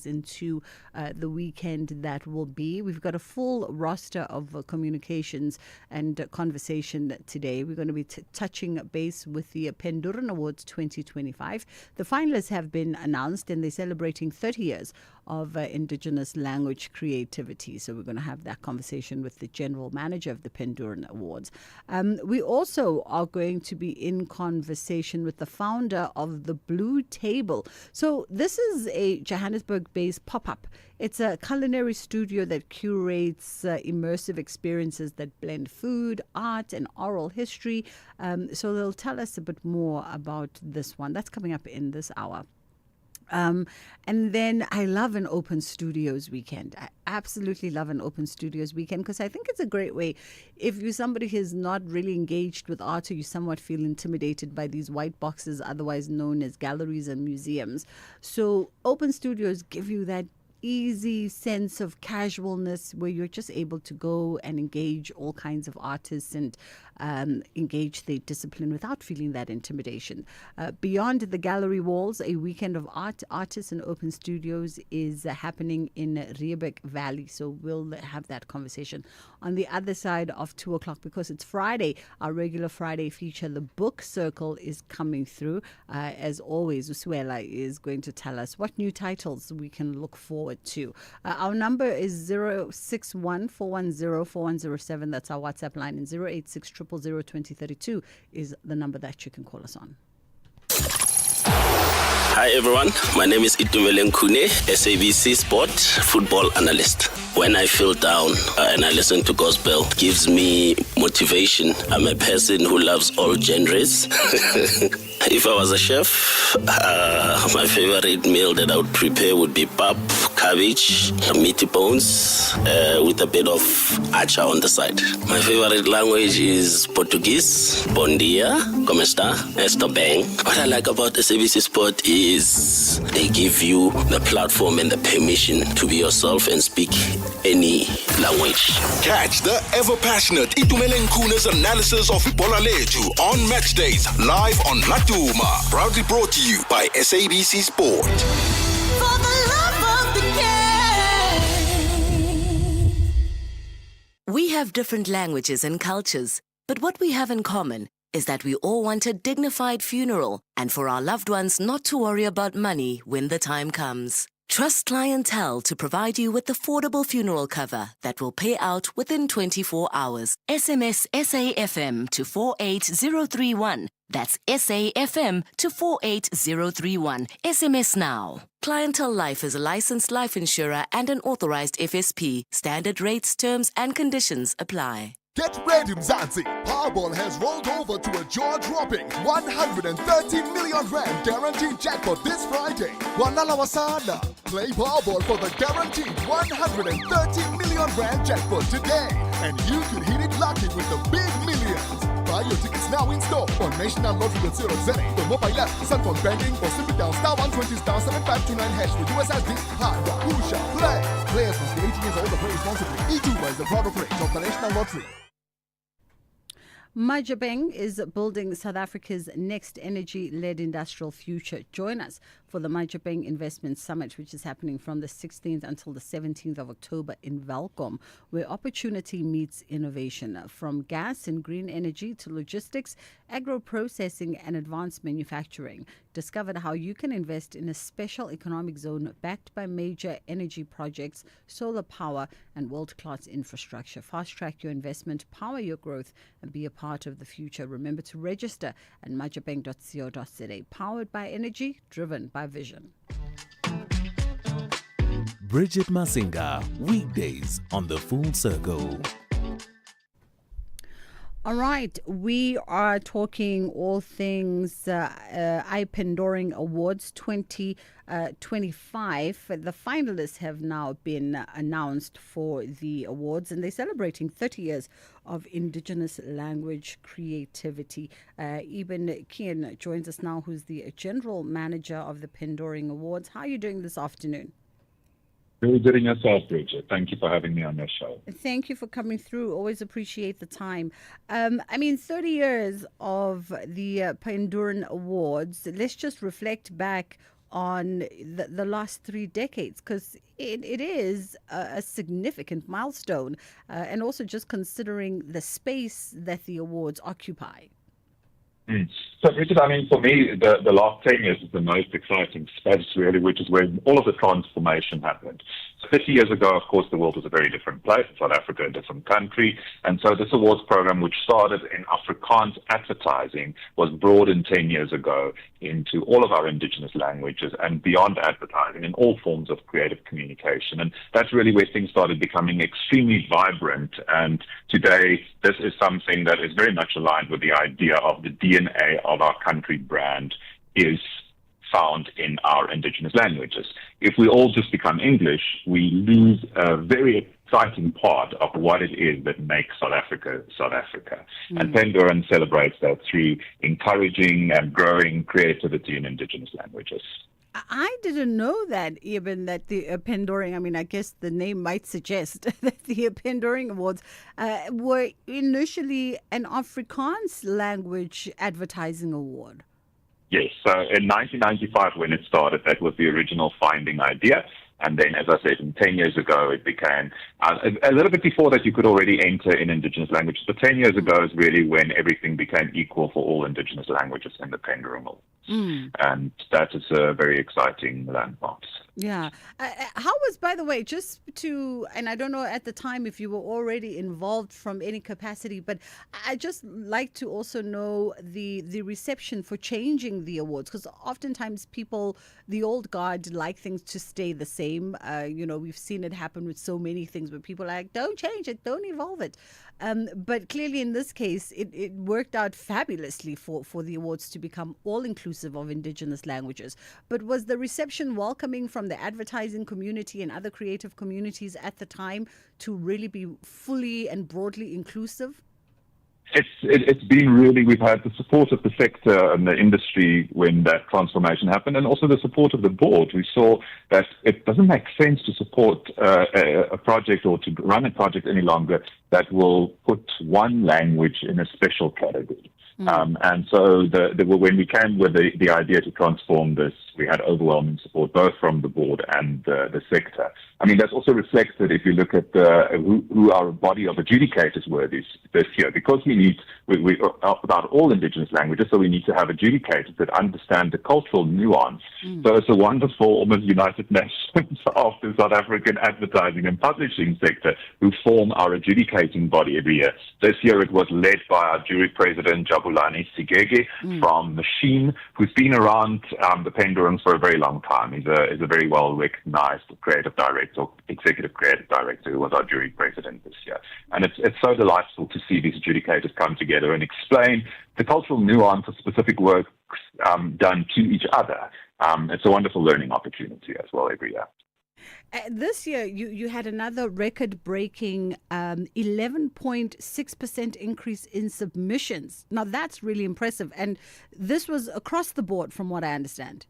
into the weekend that will be. We've got a full roster of communications and conversation today. We're going to be touching base with the Penduran Awards 2025. The finalists have been announced and they're celebrating 30 years of indigenous language creativity. So we're going to have that conversation with the general manager of the Penduran Awards. We also are going to be in conversation with the founder of the Blue Table. So this is a Johannesburg-based pop-up. It's a culinary studio that curates immersive experiences that blend food, art, and oral history. So they'll tell us a bit more about this one. That's coming up in this hour. And then I love an open studios weekend. I absolutely love an open studios weekend because I think it's a great way. If you're somebody who's not really engaged with art or you somewhat feel intimidated by these white boxes, otherwise known as galleries and museums. So open studios give you that easy sense of casualness where you're just able to go and engage all kinds of artists and engage their discipline without feeling that intimidation. Beyond the gallery walls, a weekend of art, artists and open studios is happening in Riebeek Valley. So we'll have that conversation on the other side of 2 o'clock because it's Friday. Our regular Friday feature, the Book Circle, is coming through. As always, Usuela is going to tell us what new titles we can look forward to. Our number is 061-410-4107. That's our WhatsApp line. And 086-000-2032 is the number that you can call us on. Hi everyone, my name is Itumele Nkune, SABC Sport football analyst. When I feel down and I listen to gospel, it gives me motivation. I'm a person who loves all genres. If I was a chef, my favorite meal that I would prepare would be pap, cabbage, meaty bones, with a bit of acha on the side. My favorite language is Portuguese. Bom dia, como está? Estou bem. What I like about SABC Sport is they give you the platform and the permission to be yourself and speak any language. Catch the ever-passionate Itumele Nkune's analysis of Ibola Leju on match days, live on Latuma. Proudly brought to you by SABC Sport. For the love of the game. We have different languages and cultures, but what we have in common is that we all want a dignified funeral and for our loved ones not to worry about money when the time comes. Trust Clientele to provide you with affordable funeral cover that will pay out within 24 hours. SMS SAFM to 48031. That's SAFM to 48031. SMS now. Clientele Life is a licensed life insurer and an authorized FSP. Standard rates, terms and conditions apply. Get ready, Mzansi! Powerball has rolled over to a jaw-dropping 130 million rand guaranteed jackpot this Friday. Wanala Wasana. Play Powerball for the guaranteed 130 million rand jackpot today. And you could hit it lucky with the big millions. Buy your tickets now in store on nationallottery.co.za, the mobile app, Sunphone banking, or simply down *120*7529# for USSD. Hi, Whoosha, play! Players must be 18 years old or play responsibly. E2 is the proud operator of the National Lottery. Majabeng is building South Africa's next energy-led industrial future. Join us for the Majabeng Investment Summit, which is happening from the 16th until the 17th of October in Welkom, where opportunity meets innovation. From gas and green energy to logistics, agro-processing and advanced manufacturing. Discover how you can invest in a special economic zone backed by major energy projects, solar power and world-class infrastructure. Fast-track your investment, power your growth and be a part of the future. Remember to register at majabeng.co.za. Powered by energy, driven by vision. Bridget Masinga, weekdays on The Full Circle. All right, we are talking all things Penduran Awards 2025. The finalists have now been announced for the awards, and they're celebrating 30 years of indigenous language creativity. Eben Kian joins us now, who's the general manager of the Penduran Awards. How are you doing this afternoon? Very good in yourself, Bridget. Thank you for having me on your show. Thank you for coming through. Always appreciate the time. 30 years of the Penduran Awards. Let's just reflect back on the last 3 decades? Because it is a significant milestone, and also just considering the space that the awards occupy. So, Bridget, I mean, for me, the last 10 years is the most exciting space, really, which is where all of the transformation happened. So 50 years ago, of course, the world was a very different place, South Africa, a different country. And so this awards program, which started in Afrikaans advertising, was broadened 10 years ago into all of our indigenous languages and beyond advertising in all forms of creative communication. And that's really where things started becoming extremely vibrant. And today, this is something that is very much aligned with the idea of the DNA of our country brand is found in our indigenous languages. If we all just become English, we lose a very exciting part of what it is that makes South Africa South Africa. And Penduran celebrates that through encouraging and growing creativity in indigenous languages. I didn't know that, even that the Penduring, I mean, I guess the name might suggest that the Penduring Awards were initially an Afrikaans language advertising award. Yes, so in 1995 when it started, that was the original founding idea. And then, as I said, 10 years ago, it became, a little bit before that, you could already enter in indigenous languages. But 10 years ago is really when everything became equal for all indigenous languages in the Penduring. And that is a very exciting landmark. Yeah. How was, by the way, just to, and I don't know at the time if you were already involved from any capacity, but I just like to also know the reception for changing the awards, because oftentimes people, the old guard, like things to stay the same. We've seen it happen with so many things where people are like, don't change it, don't evolve it. But clearly in this case, it worked out fabulously for the awards to become all-inclusive of indigenous languages. But was the reception welcoming from the advertising community and other creative communities at the time to really be fully and broadly inclusive? It's been really, we've had the support of the sector and the industry when that transformation happened, and also the support of the board. We saw that it doesn't make sense to support a project or to run a project any longer that will put one language in a special category. And so when we came with the idea to transform this, we had overwhelming support both from the board and the sector. I mean, that's also reflected if you look at who our body of adjudicators were this year, because we about all indigenous languages, so we need to have adjudicators that understand the cultural nuance. So it's a wonderful, almost United Nations of the South African advertising and publishing sector who form our adjudicating body every year. This year it was led by our jury president, Jabulani Sigege from Machine, who's been around the Pendurings for a very long time. He's a very well-recognized creative director, executive creative director, who was our jury president this year. And it's so delightful to see these adjudicators come together and explain the cultural nuance of specific works done to each other. It's a wonderful learning opportunity as well every year. This year, you had another record-breaking 11.6% increase in submissions. Now, that's really impressive. And this was across the board, from what I understand.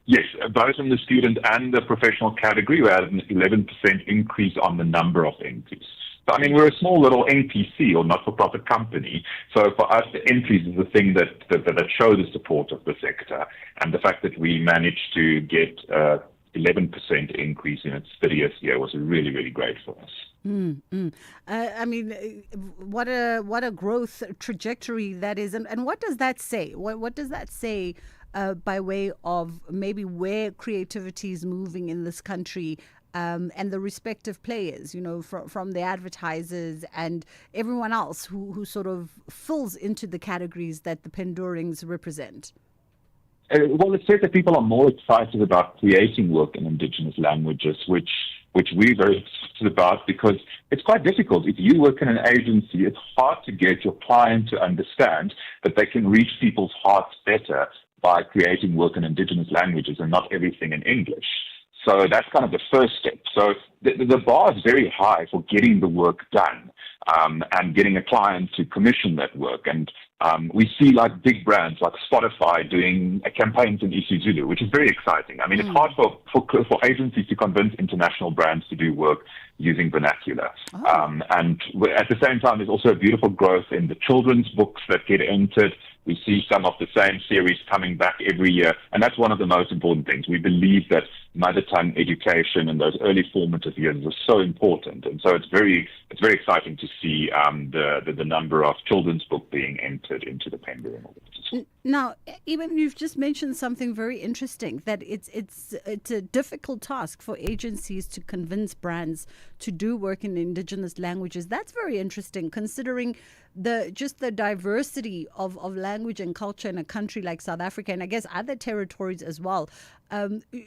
Yes, both in the student and the professional category, we had an 11% increase on the number of entries. So, I mean, we're a small little NPC, or not-for-profit company. So for us, the entries is the thing that show the support of the sector. And the fact that we managed to get 11% increase in its 30th year was really, really great for us. I mean, what a growth trajectory that is. And what does that say? What does that say by way of maybe where creativity is moving in this country, and the respective players, from the advertisers and everyone else who sort of fills into the categories that the Pendurings represent? Well, it says that people are more excited about creating work in indigenous languages, which we're very excited about, because it's quite difficult. If you work in an agency, it's hard to get your client to understand that they can reach people's hearts better by creating work in indigenous languages and not everything in English. So that's kind of the first step. So the bar is very high for getting the work done, and getting a client to commission that work. And we see like big brands like Spotify doing campaigns in isiZulu, which is very exciting. I mean, it's hard for agencies to convince international brands to do work using vernacular. And at the same time, there's also a beautiful growth in the children's books that get entered. We see some of the same series coming back every year, and that's one of the most important things. We believe that mother tongue education in those early formative years is so important, and so it's very exciting to see the number of children's book being entered into the Penguin Awards. Now, even you've just mentioned something very interesting, that it's a difficult task for agencies to convince brands to do work in indigenous languages. That's very interesting, considering the diversity of language and culture in a country like South Africa, and I guess other territories as well.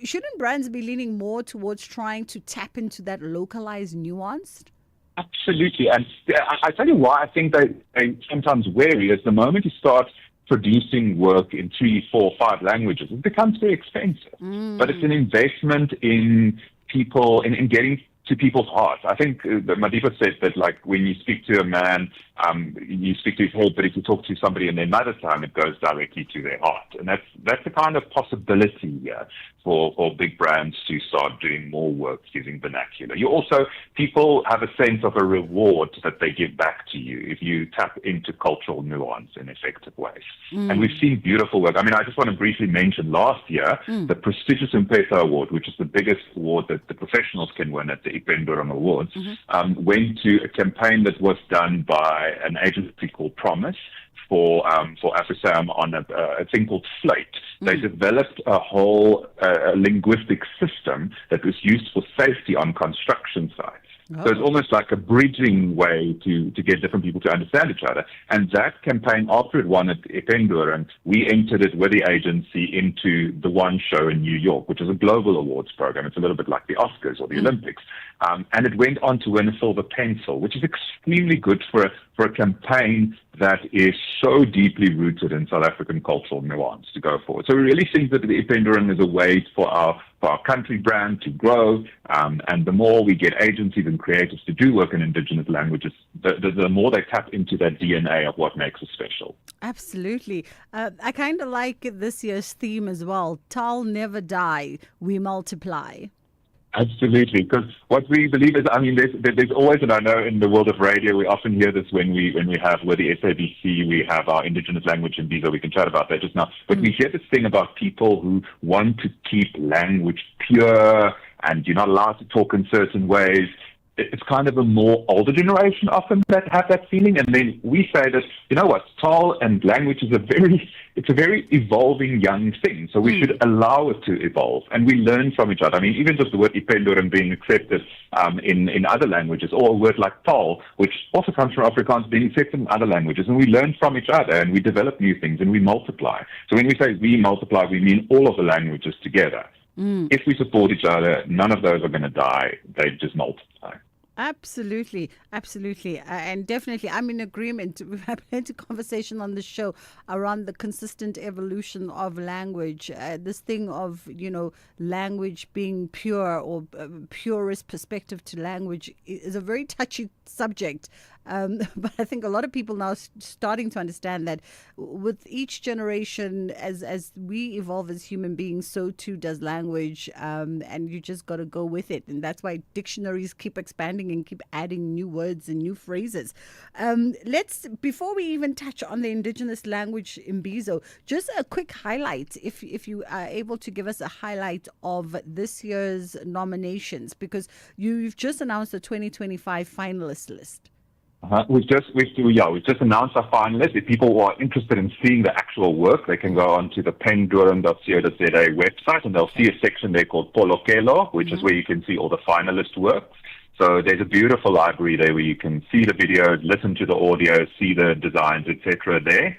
Shouldn't brands be leaning more towards trying to tap into that localized nuance? Absolutely, and I tell you why I think they sometimes wary is the moment you start producing work in 3, 4, 5 languages, it becomes very expensive. But it's an investment in people, in getting to people's hearts. I think Madiba said that, like, when you speak to a man, you speak to his head, but if you talk to somebody in their mother tongue, it goes directly to their heart. And that's the kind of possibility for big brands to start doing more work using vernacular. People have a sense of a reward that they give back to you if you tap into cultural nuance in effective ways. And we've seen beautiful work. I mean, I just want to briefly mention last year, the prestigious Impeta Award, which is the biggest award that the professionals can win at the Ipenduram Awards, went to a campaign that was done by an agency called Promise for AfriSam on a thing called Slate. They developed a whole linguistic system that was used for safety on construction sites. So it's almost like a bridging way to get different people to understand each other. And that campaign, after it won at Ipenduram, we entered it with the agency into the One Show in New York, which is a global awards program. It's a little bit like the Oscars or the Olympics. And it went on to win a silver pencil, which is extremely good for a campaign that is so deeply rooted in South African cultural nuance to go forward. So we really think that the Ipenduram is a way for our country brand to grow, and the more we get agencies and creators to do work in indigenous languages, the more they tap into that DNA of what makes us special. Absolutely. I kind of like this year's theme as well. Tal never die, we multiply. Absolutely, because what we believe is, I mean, there's always, and I know in the world of radio, we often hear this when we have with the SABC, we have our indigenous language in Visa, we can chat about that just now, but we hear this thing about people who want to keep language pure and you're not allowed to talk in certain ways. It's kind of a more older generation often that have that feeling, and then we say that, you know what, Tal and language is a very evolving young thing, so we should allow it to evolve, and we learn from each other. I mean, even just the word Ipenduram being accepted in other languages, or a word like Tal, which also comes from Afrikaans, being accepted in other languages, and we learn from each other, and we develop new things, and we multiply. So when we say we multiply, we mean all of the languages together. If we support each other, none of those are going to die. They just multiply. Absolutely, absolutely. And definitely, I'm in agreement. We've had plenty of conversation on the show around the consistent evolution of language. This thing of, language being pure, or purist perspective to language is a very touchy subject. But I think a lot of people now starting to understand that with each generation, as we evolve as human beings, so too does language, and you just got to go with it. And that's why dictionaries keep expanding and keep adding new words and new phrases. Before we even touch on the indigenous language Imbizo, just a quick highlight, if you are able to give us a highlight of this year's nominations, because you've just announced the 2025 finalist list. We've just announced our finalists. If people are interested in seeing the actual work, they can go on to the penduram.co.za website, and they'll see a section there called Polokelo, which is where you can see all the finalist work. So there's a beautiful library there where you can see the videos, listen to the audio, see the designs, etc. there.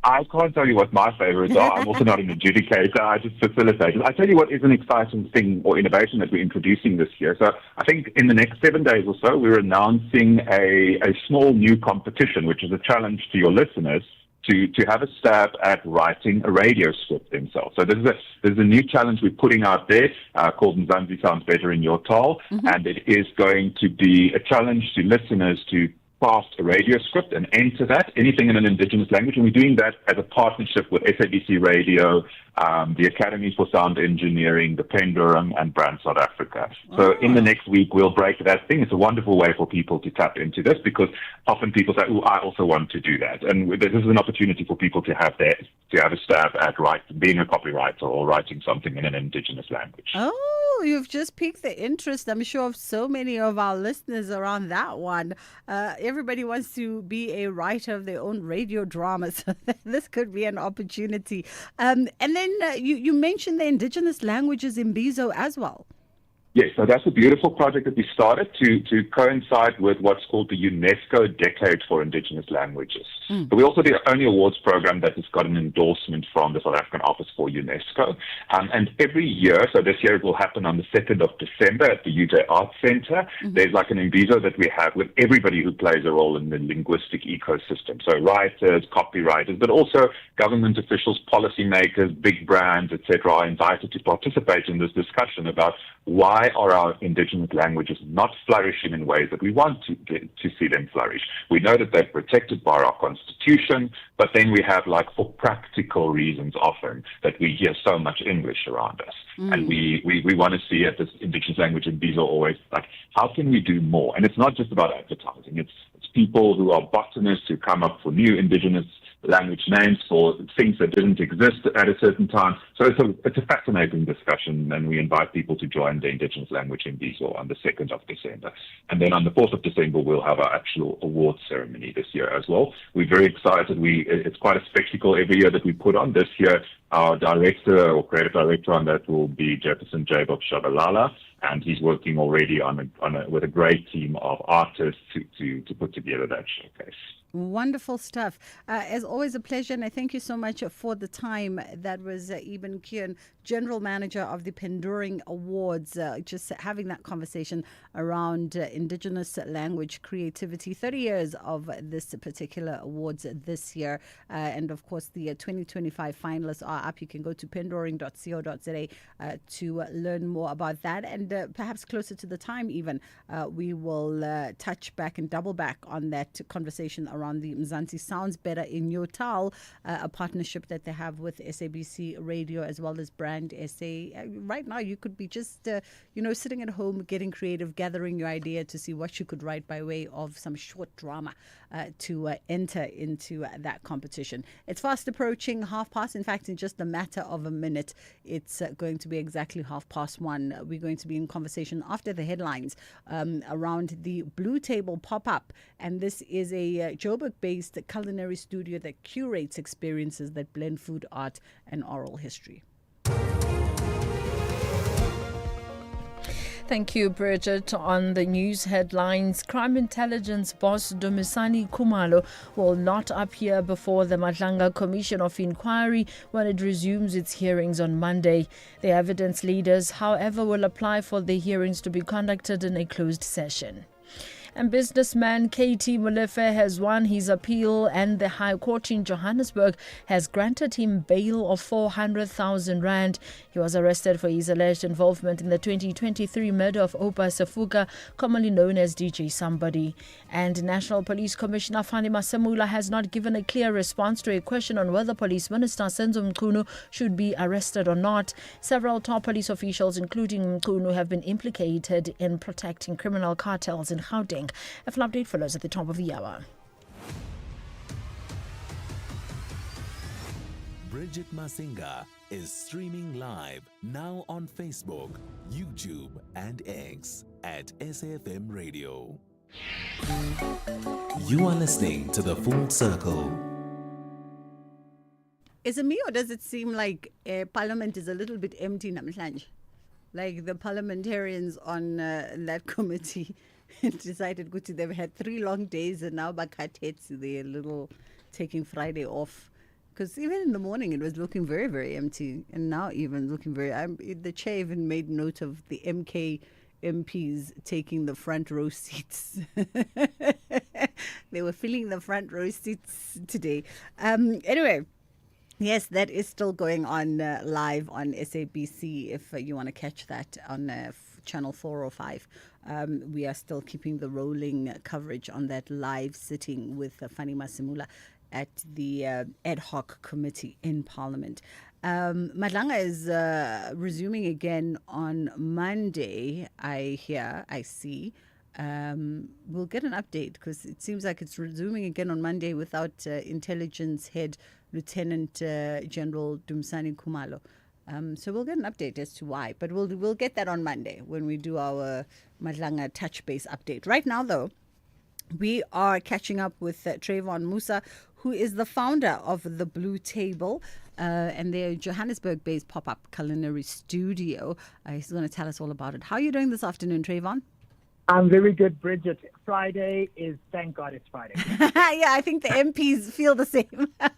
I can't tell you what my favorites are. I'm also not an adjudicator. I just facilitate. I tell you what is an exciting thing or innovation that we're introducing this year. So I think in the next 7 days or so, we're announcing a small new competition, which is a challenge to your listeners to have a stab at writing a radio script themselves. So there's a new challenge we're putting out there called Mzansi Sounds Better in Your Tal, and it is going to be a challenge to listeners to craft a radio script and enter that, anything in an indigenous language. And we're doing that as a partnership with SABC Radio, the Academy for Sound Engineering, the Pendurum, and Brand South Africa. So in the next week, we'll break that thing. It's a wonderful way for people to tap into this because often people say, "Oh, I also want to do that," and this is an opportunity for people to have a stab at being a copywriter or writing something in an indigenous language. Oh, you've just piqued the interest, I'm sure, of so many of our listeners around that one. Everybody wants to be a writer of their own radio drama, so this could be an opportunity. And then you mentioned the indigenous languages in Bizo as well. Yes, so that's a beautiful project that we started to coincide with what's called the UNESCO Decade for Indigenous Languages. So we're also the only awards program that has got an endorsement from the South African Office for UNESCO. And every year, so this year it will happen on the 2nd of December at the UJ Arts Center. There's like an imbizo that we have with everybody who plays a role in the linguistic ecosystem. So writers, copywriters, but also government officials, policymakers, big brands, etc., are invited to participate in this discussion about why are our indigenous languages not flourishing in ways that we want to see them flourish. We know that they're protected by our constitution, but then we have, like, for practical reasons often, that we hear so much English around us. And we want to see at this indigenous language in Bizo always, like, how can we do more? And it's not just about advertising. It's people who are botanists who come up for new indigenous language names for things that didn't exist at a certain time. So it's a fascinating discussion, and we invite people to join the Indigenous Language in Bizo on the 2nd of December. And then on the 4th of December, we'll have our actual awards ceremony this year as well. We're very excited. It's quite a spectacle every year that we put on. This year, our director or creative director on that will be Jefferson Jacob Shabalala, and he's working already with a great team of artists to put together that showcase. Wonderful stuff. As always, a pleasure, and I thank you so much for the time. That was Eben Kian, General Manager of the Penduring Awards, just having that conversation around Indigenous language creativity. 30 years of this particular awards this year. And of course, the 2025 finalists are up. You can go to penduring.co.za to learn more about that. And perhaps closer to the time even, we will touch back and double back on that conversation around the Mzansi Sounds Better in Your Tal, a partnership that they have with SABC Radio as well as Brand SA. Right now, you could be just, sitting at home, getting creative, gathering your idea to see what you could write by way of some short drama to enter into that competition. It's fast approaching 1:30. In fact, in just a matter of a minute, it's going to be exactly 1:30. We're going to be in conversation after the headlines around the Blue Table pop-up. And this is a Joburg-based culinary studio that curates experiences that blend food, art, and oral history. Thank you, Bridget. On the news headlines, crime intelligence boss Dumisani Khumalo will not appear before the Madlanga Commission of Inquiry when it resumes its hearings on Monday. The evidence leaders, however, will apply for the hearings to be conducted in a closed session. And businessman KT Molefe has won his appeal, and the High Court in Johannesburg has granted him bail of 400,000 rand. He was arrested for his alleged involvement in the 2023 murder of Opa Sefuka, commonly known as DJ Somebody. And National Police Commissioner Fani Masamula has not given a clear response to a question on whether Police Minister Senzo Mchunu should be arrested or not. Several top police officials, including Mchunu, have been implicated in protecting criminal cartels in Gauteng. A full update follows at the top of the hour. Bridget Masinga is streaming live now on Facebook, YouTube, and X at SAFM Radio. You are listening to The Full Circle. Is it me, or does it seem like Parliament is a little bit empty namhlanje? Like the parliamentarians on that committee decided they've had 3 long days, and now they're little taking Friday off. Because even in the morning it was looking very, very empty, and now even looking very... the chair even made note of the MK MPs taking the front row seats. They were filling the front row seats today. Anyway, yes, that is still going on live on SABC if you want to catch that on channel 405. We are still keeping the rolling coverage on that live sitting with Fani Masamula. at the ad hoc committee in Parliament. Madlanga is resuming again on Monday, I see. We'll get an update because it seems like it's resuming again on Monday without Intelligence Head Lieutenant General Dumisani Khumalo. So we'll get an update as to why, but we'll get that on Monday when we do our Madlanga touch base update. Right now, though, we are catching up with Trayvon Musa, who is the founder of the Blue Table and their Johannesburg-based pop-up culinary studio. He's going to tell us all about it. How are you doing this afternoon, Trayvon? I'm very good, Bridget. Friday is, thank God it's Friday. Yeah, I think the MPs feel the same. I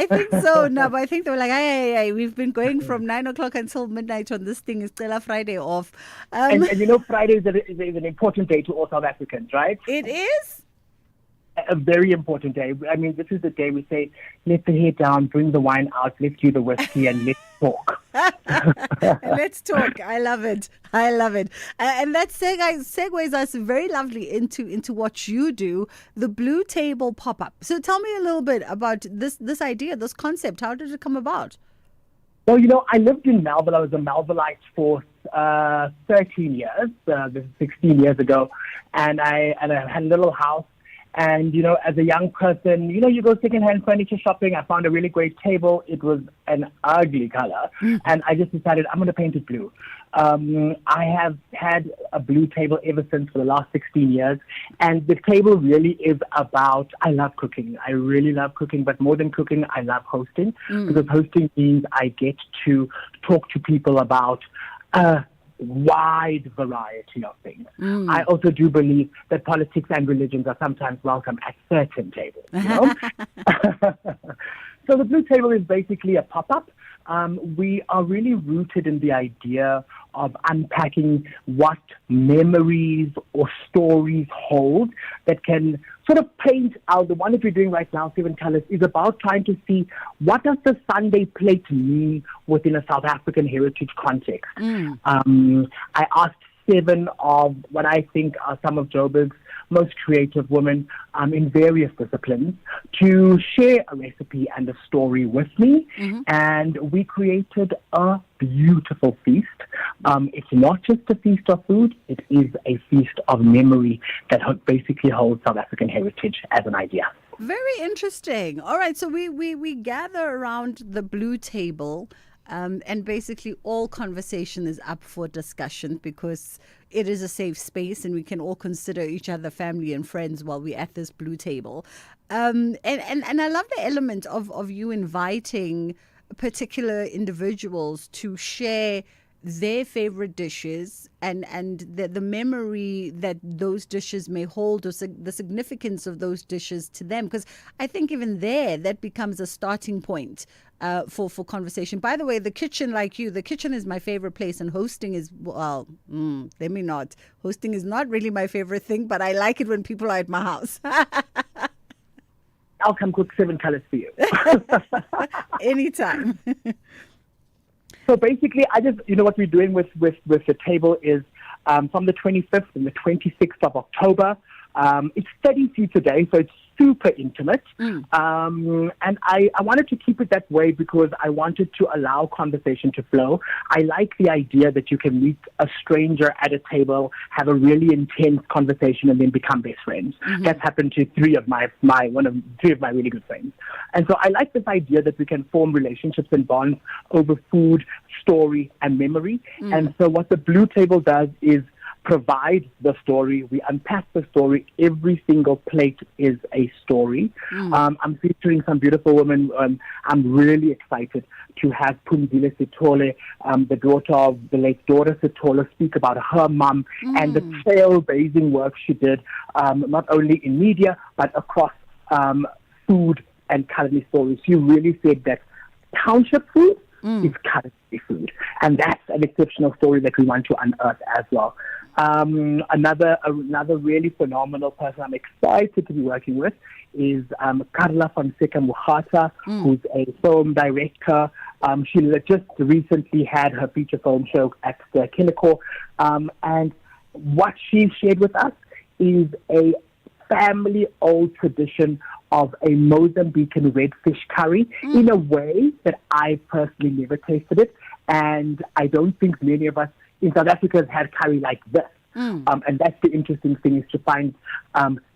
think so. No, but I think they were like, hey, we've been going from 9 o'clock until midnight on this thing. It's still a Friday off. And you know, Friday is an important day to all South Africans, right? It is? A very important day. I mean, this is the day we say, let the head down, bring the wine out, let's do the whiskey, and let's talk. Let's talk. I love it. And that segues us very lovely into what you do, the Blue Table pop-up. So tell me a little bit about this idea, this concept. How did it come about? Well, you know, I lived in Melville. I was a Melvilleite for 13 years. This is 16 years ago. And I had a little house. And, you know, as a young person, you know, you go secondhand furniture shopping. I found a really great table. It was an ugly color. And I just decided I'm going to paint it blue. I have had a blue table ever since for the last 16 years. And the table really is about, I love cooking. I really love cooking. But more than cooking, I love hosting. Because hosting means I get to talk to people about wide variety of things. I also do believe that politics and religions are sometimes welcome at certain tables. You know? So the Blue Table is basically a pop-up. We are really rooted in the idea of unpacking what memories or stories hold that can sort of paint out. The one that we're doing right now, 7 Colors, is about trying to see what does the Sunday plate mean within a South African heritage context. I asked 7 of what I think are some of Joburg's most creative women in various disciplines to share a recipe and a story with me. And we created a beautiful feast. It's not just a feast of food, it is a feast of memory that basically holds South African heritage as an idea. Very interesting. All right, so we gather around the Blue Table. And basically all conversation is up for discussion because it is a safe space and we can all consider each other family and friends while we're at this Blue Table. And I love the element of you inviting particular individuals to share their favorite dishes and the memory that those dishes may hold, or the significance of those dishes to them. Because I think even there, that becomes a starting point for conversation. By the way, the kitchen, like you, the kitchen is my favorite place, and hosting is, well, let me not. Hosting is not really my favorite thing, but I like it when people are at my house. I'll come cook 7 Colors for you. Anytime. So basically, what we're doing with the table is from the 25th and the 26th of October. It's 30 seats a day, so it's super intimate. And I wanted to keep it that way because I wanted to allow conversation to flow. I like the idea that you can meet a stranger at a table, have a really intense conversation, and then become best friends. That's happened to 3 of my really good friends. And so I like this idea that we can form relationships and bonds over food, story, and memory. And so what the Blue Table does is provide the story. We unpack the story. Every single plate is a story. I'm featuring some beautiful women. I'm really excited to have Pumzile Sitole, the daughter of the late Dora Sitole, speak about her mum and the trailblazing work she did, not only in media, but across food and culinary stories. She really said that township food is culinary food. And that's an exceptional story that we want to unearth as well. Another really phenomenal person I'm excited to be working with is Carla Fonseca Mujata, who's a film director. She just recently had her feature film show at Kinnico. And what she shared with us is a family-old tradition of a Mozambican redfish curry in a way that I personally never tasted it. And I don't think many of us in South Africa have had curry like this. And that's the interesting thing, is to find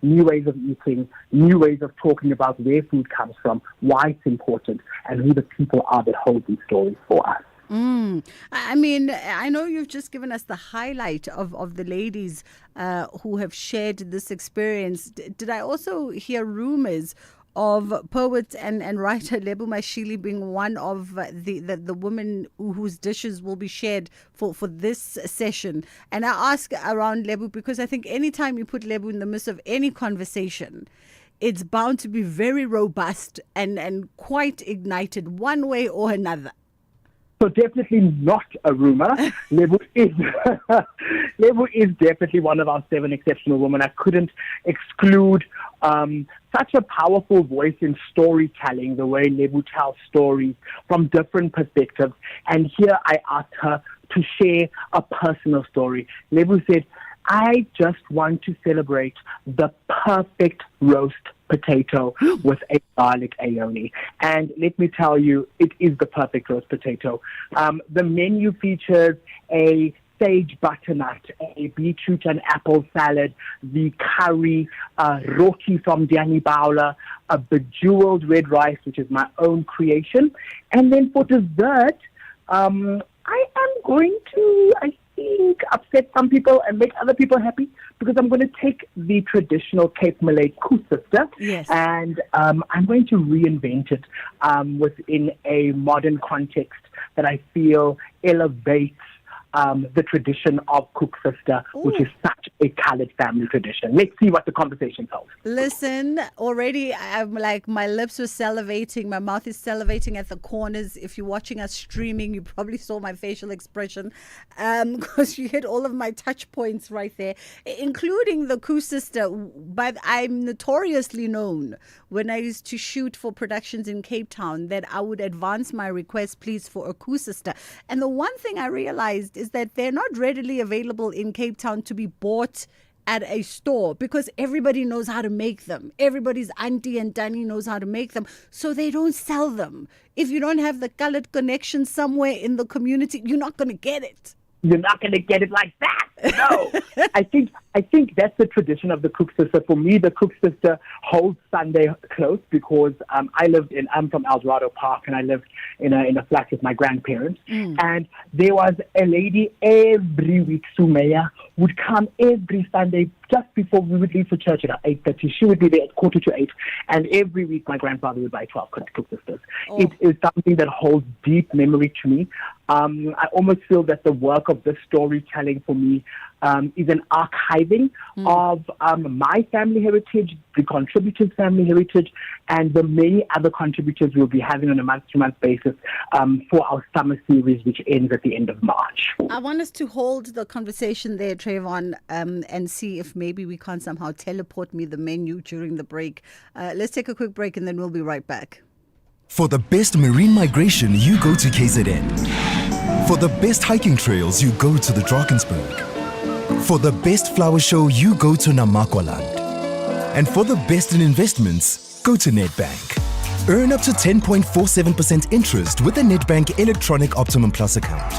new ways of eating, new ways of talking about where food comes from, why it's important, and who the people are that hold these stories for us. I mean, I know you've just given us the highlight of the ladies who have shared this experience. Did I also hear rumors of poet and writer Lebu Mashili being one of the women whose dishes will be shared for this session? And I ask around Lebu because I think anytime you put Lebu in the midst of any conversation, it's bound to be very robust and quite ignited one way or another. So definitely not a rumor. Lebu is definitely one of our 7 exceptional women. I couldn't exclude such a powerful voice in storytelling, the way Lebu tells stories from different perspectives. And here I asked her to share a personal story. Lebu said, I just want to celebrate the perfect roast potato with a garlic aioli. And let me tell you, it is the perfect roast potato. The menu features a sage butternut, a beetroot and apple salad, the curry, roti from Diani Baula, a bejeweled red rice, which is my own creation. And then for dessert, I am going to, I think, upset some people and make other people happy, because I'm going to take the traditional Cape Malay koesister, and I'm going to reinvent it within a modern context that I feel elevates the tradition of koesister, which is such a colored family tradition. Let's see what the conversation holds. Listen, already I'm like, my lips were salivating, my mouth is salivating at the corners. If you're watching us streaming, you probably saw my facial expression, because you hit all of my touch points right there, including the koesister. But I'm notoriously known, when I used to shoot for productions in Cape Town, that I would advance my request, please, for a koesister. And the one thing I realized is that they're not readily available in Cape Town to be bought at a store, because everybody knows how to make them. Everybody's auntie and Danny knows how to make them. So they don't sell them. If you don't have the colored connection somewhere in the community, you're not going to get it. You're not going to get it like that. No. I think that's the tradition of the koesister. For me, the koesister holds Sunday close, because I'm from El Dorado Park, and I lived in a flat with my grandparents. And there was a lady every week, Sumaya, would come every Sunday just before we would leave for church at 8:30. She would be there at 7:45, and every week my grandfather would buy 12 koesisters. It is something that holds deep memory to me. I almost feel that the work of this storytelling for me is an archiving of my family heritage, the contributors' family heritage, and the many other contributors we'll be having on a month-to-month basis for our summer series, which ends at the end of March. I want us to hold the conversation there, Trayvon, and see if maybe we can't somehow teleport me the menu during the break. Let's take a quick break, and then we'll be right back. For the best marine migration, you go to KZN. For the best hiking trails, you go to the Drakensberg. For the best flower show, you go to Namakwaland. And for the best in investments, go to Nedbank. Earn up to 10.47% interest with the Nedbank Electronic Optimum Plus account.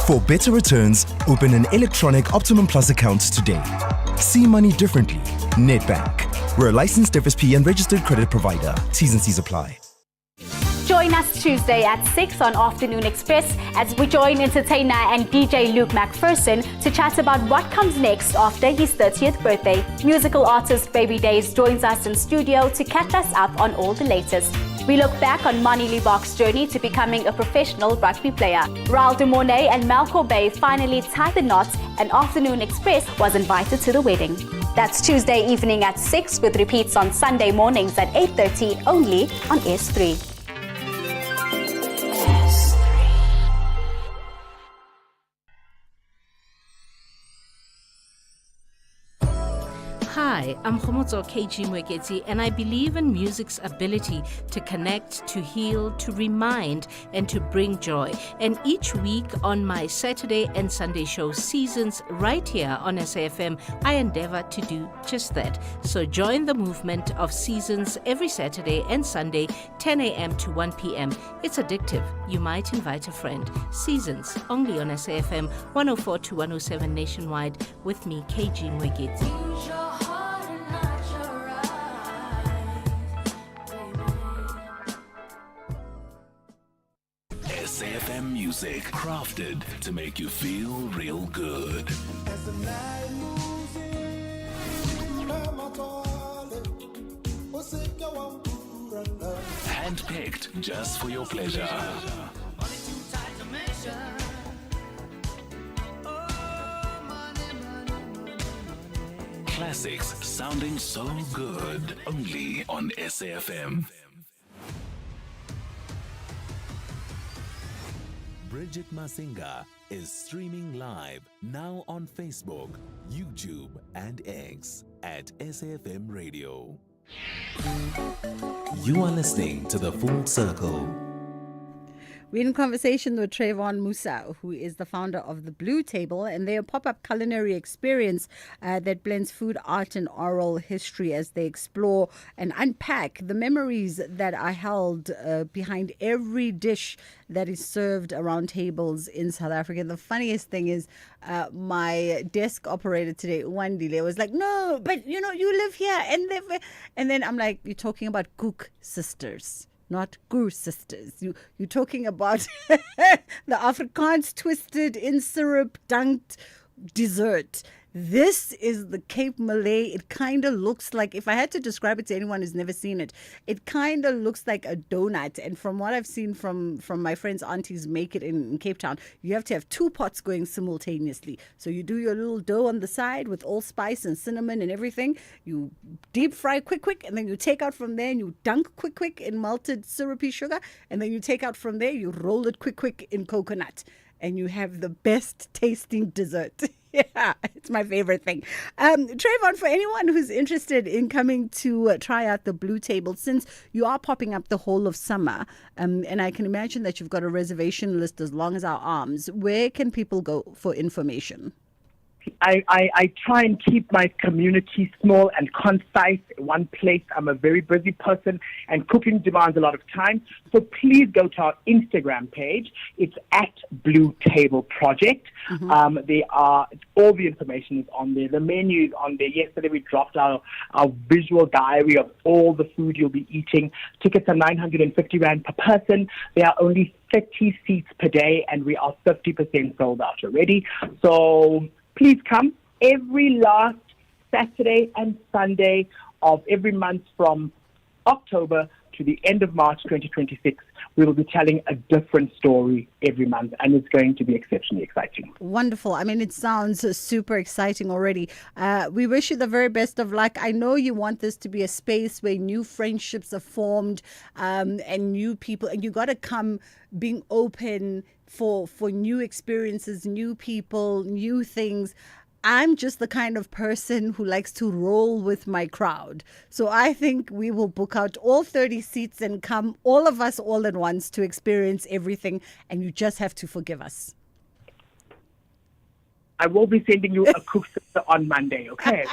For better returns, open an Electronic Optimum Plus account today. See money differently. Nedbank. We're a licensed FSP and registered credit provider. T's and C's apply. Join us Tuesday at 6 on Afternoon Express as we join entertainer and DJ Luke McPherson to chat about what comes next after his 30th birthday. Musical artist Baby Days joins us in studio to catch us up on all the latest. We look back on Mani Libok's journey to becoming a professional rugby player. Raul de Mornay and Malco Bay finally tied the knot, and Afternoon Express was invited to the wedding. That's Tuesday evening at 6 with repeats on Sunday mornings at 8:30 only on S3. Hi, Hi, I'm Khomotso KG Mweketi, and I believe in music's ability to connect, to heal, to remind, and to bring joy. And each week on my Saturday and Sunday show Seasons right here on SAFM, I endeavor to do just that. So join the movement of Seasons every Saturday and Sunday, 10 a.m. to 1 p.m. It's addictive. You might invite a friend. Seasons, only on SAFM 104 to 107 nationwide, with me, KG Mweketi. SAFM music, crafted to make you feel real good. Handpicked just for your pleasure. Classics sounding so good, only on SAFM. Bridget Masinga is streaming live now on Facebook, YouTube, and X at SAFM Radio. You are listening to The Full Circle. We're in conversation with Trayvon Musa, who is the founder of The Blue Table, and they're a pop-up culinary experience that blends food, art, and oral history as they explore and unpack the memories that are held behind every dish that is served around tables in South Africa. The funniest thing is my desk operator today, Wandile, was like, no, but you live here. And then I'm like, you're talking about Cook sisters, not Gur sisters. You're talking about the Afrikaans twisted in syrup dunked dessert. This is the Cape Malay. It kind of looks like, if I had to describe it to anyone who's never seen it, it kind of looks like a donut. And from what I've seen from my friends' aunties make it in Cape Town, you have to have two pots going simultaneously. So you do your little dough on the side with allspice and cinnamon and everything. You deep fry quick, and then you take out from there and you dunk quick in melted syrupy sugar. And then you take out from there, you roll it quick in coconut. And you have the best tasting dessert. Yeah, it's my favorite thing. Trayvon, for anyone who's interested in coming to try out the Blue Table, since you are popping up the whole of summer, and I can imagine that you've got a reservation list as long as our arms, where can people go for information? I try and keep my community small and concise in one place. I'm a very busy person and cooking demands a lot of time. So please go to our Instagram page. It's at Blue Table Project. All the information is on there. The menu is on there. Yesterday we dropped our visual diary of all the food you'll be eating. Tickets are 950 Rand per person. There are only 30 seats per day and we are 50% sold out already. So please come every last Saturday and Sunday of every month from October to the end of March 2026. We will be telling a different story every month, and it's going to be exceptionally exciting. Wonderful. I mean, it sounds super exciting already. We wish you the very best of luck. I know you want this to be a space where new friendships are formed and new people, and you got to come being open for new experiences, new people, new things. I'm just the kind of person who likes to roll with my crowd. So I think we will book out all 30 seats and come, all of us all at once, to experience everything. And you just have to forgive us. I will be sending you a cook sister on Monday, okay?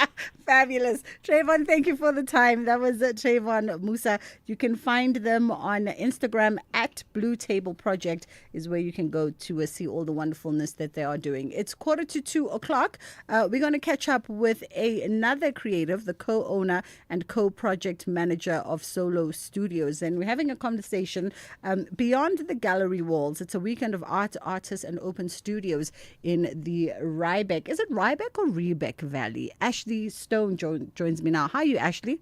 Fabulous. Trayvon, thank you for the time. That was Trayvon Musa. You can find them on Instagram at Blue Table Project is where you can go to see all the wonderfulness that they are doing. It's 1:45. We're going to catch up with another creative, the co-owner and co-project manager of Solo Studios. And we're having a conversation beyond the gallery walls. It's a weekend of art, artists, and open studios in the Riebeck. Is it Riebeck or Riebeck Valley? Ashley Stone joins me now. How are you, Ashley?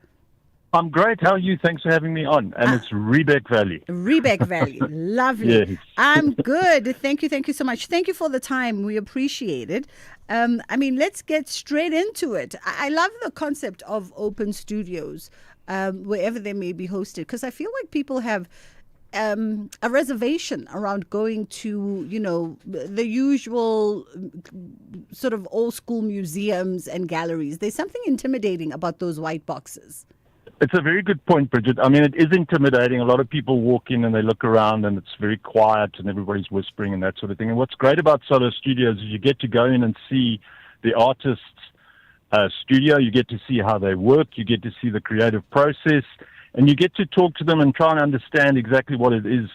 I'm great. How are you? Thanks for having me on. And it's Riebeck Valley. Riebeck Valley. Lovely. Yes. I'm good. Thank you so much. Thank you for the time. We appreciate it. Let's get straight into it. I love the concept of open studios, wherever they may be hosted, because I feel like people have a reservation around going to, the usual sort of old school museums and galleries. There's something intimidating about those white boxes. It's a very good point, Bridget. I mean, it is intimidating. A lot of people walk in and they look around and it's very quiet and everybody's whispering and that sort of thing. And what's great about Solo Studios is you get to go in and see the artist's studio. You get to see how they work. You get to see the creative process. And you get to talk to them and try and understand exactly what it is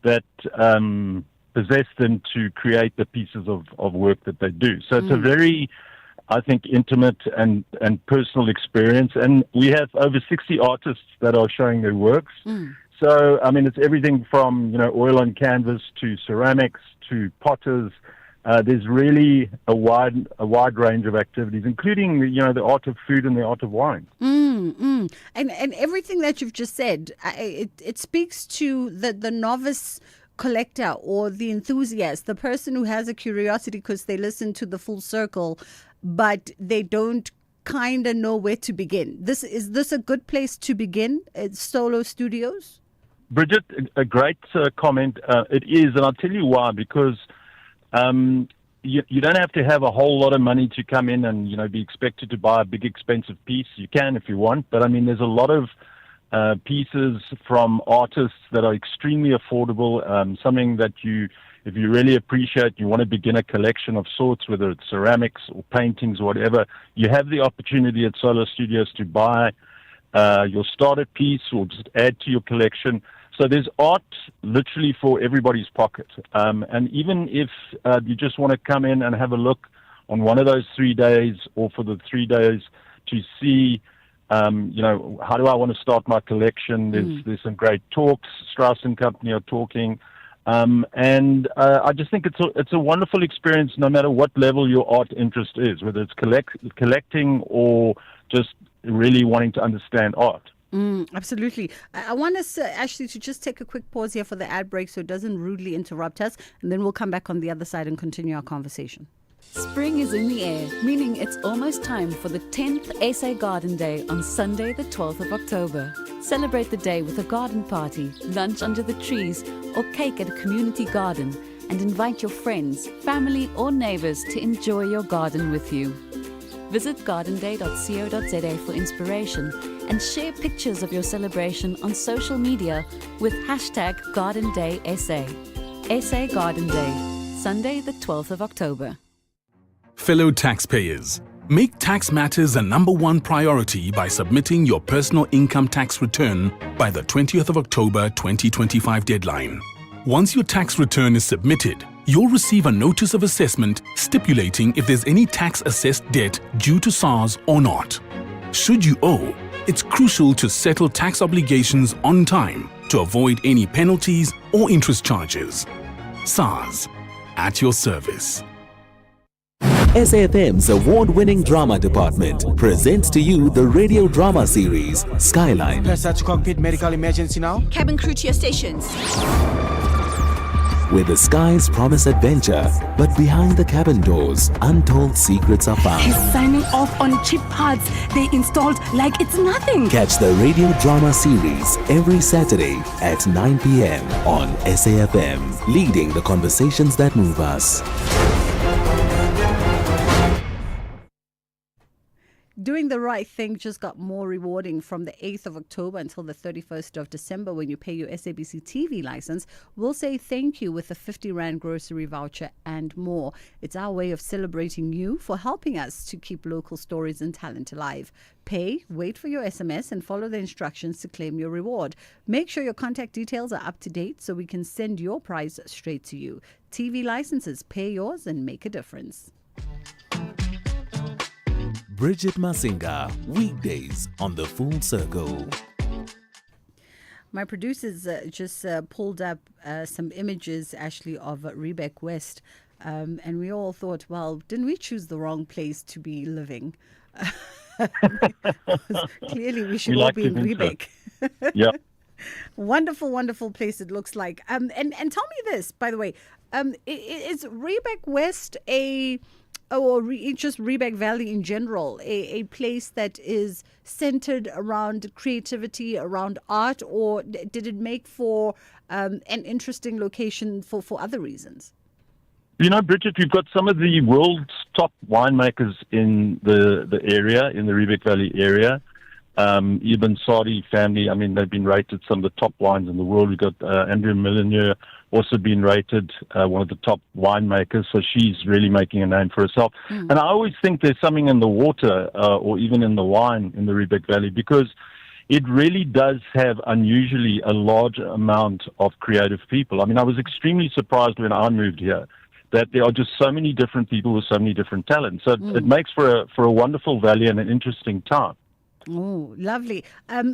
that possessed them to create the pieces of work that they do. So it's a very, I think, intimate and personal experience. And we have over 60 artists that are showing their works. So, I mean, it's everything from, oil on canvas to ceramics to potters. There's really a wide range of activities, including, the art of food and the art of wine. And everything that you've just said, it speaks to the novice collector or the enthusiast, the person who has a curiosity because they listen to the Full Circle, but they don't kind of know where to begin. Is this a good place to begin at Solo Studios? Bridget, a great comment. It is, and I'll tell you why, because you don't have to have a whole lot of money to come in and, be expected to buy a big expensive piece. You can if you want, but I mean, there's a lot of pieces from artists that are extremely affordable, something that if you really appreciate, you want to begin a collection of sorts, whether it's ceramics or paintings or whatever, you have the opportunity at Solo Studios to buy your starter piece or just add to your collection. So there's art literally for everybody's pocket. And even if you just want to come in and have a look on one of those 3 days or for the 3 days to see, how do I want to start my collection? There's some great talks. Strauss & Company are talking. And I just think it's a wonderful experience no matter what level your art interest is, whether it's collecting or just really wanting to understand art. Absolutely. I want us actually to just take a quick pause here for the ad break so it doesn't rudely interrupt us, and then we'll come back on the other side and continue our conversation. Spring is in the air, meaning it's almost time for the 10th SA Garden Day on Sunday, the 12th of October. Celebrate the day with a garden party, lunch under the trees, or cake at a community garden, and invite your friends, family, or neighbors to enjoy your garden with you. Visit gardenday.co.za for inspiration and share pictures of your celebration on social media with #GardenDaySA. SA Garden Day, Sunday, the 12th of October. Fellow taxpayers, make tax matters a #1 priority by submitting your personal income tax return by the 20th of October 2025 deadline. Once your tax return is submitted, you'll receive a notice of assessment stipulating if there's any tax-assessed debt due to SARS or not. Should you owe, it's crucial to settle tax obligations on time to avoid any penalties or interest charges. SARS, at your service. SAFM's award-winning drama department presents to you the radio drama series Skyline. Press that to cockpit medical emergency now. Cabin crew to your stations. Where the skies promise adventure, but behind the cabin doors, untold secrets are found. He's signing off on cheap parts they installed like it's nothing. Catch the radio drama series every Saturday at 9 p.m. on SAFM, leading the conversations that move us. Doing the right thing just got more rewarding from the 8th of October until the 31st of December when you pay your SABC TV license. We'll say thank you with a 50 Rand grocery voucher and more. It's our way of celebrating you for helping us to keep local stories and talent alive. Pay, wait for your SMS and follow the instructions to claim your reward. Make sure your contact details are up to date so we can send your prize straight to you. TV licenses, pay yours and make a difference. Bridget Masinga, weekdays on the Full Circle. My producers just pulled up some images, actually, of Riebeck West. And we all thought, well, didn't we choose the wrong place to be living? Clearly, we should all be in Riebeck. So. Yeah. Wonderful, wonderful place it looks like. And tell me this, by the way, is Riebeck West just Riebeck Valley in general, a place that is centered around creativity, around art, or did it make for an interesting location for other reasons. Bridget, we've got some of the world's top winemakers in the area, in the Riebeek Valley area. Ibn Saudi family, they've been rated some of the top wines in the world. We've got Andrea Millenier also been rated one of the top winemakers, so she's really making a name for herself. And I always think there's something in the water or even in the wine in the Riebeek Valley, because it really does have unusually a large amount of creative people. I was extremely surprised when I moved here that there are just so many different people with so many different talents. So it makes for a wonderful valley and an interesting time. Oh, lovely.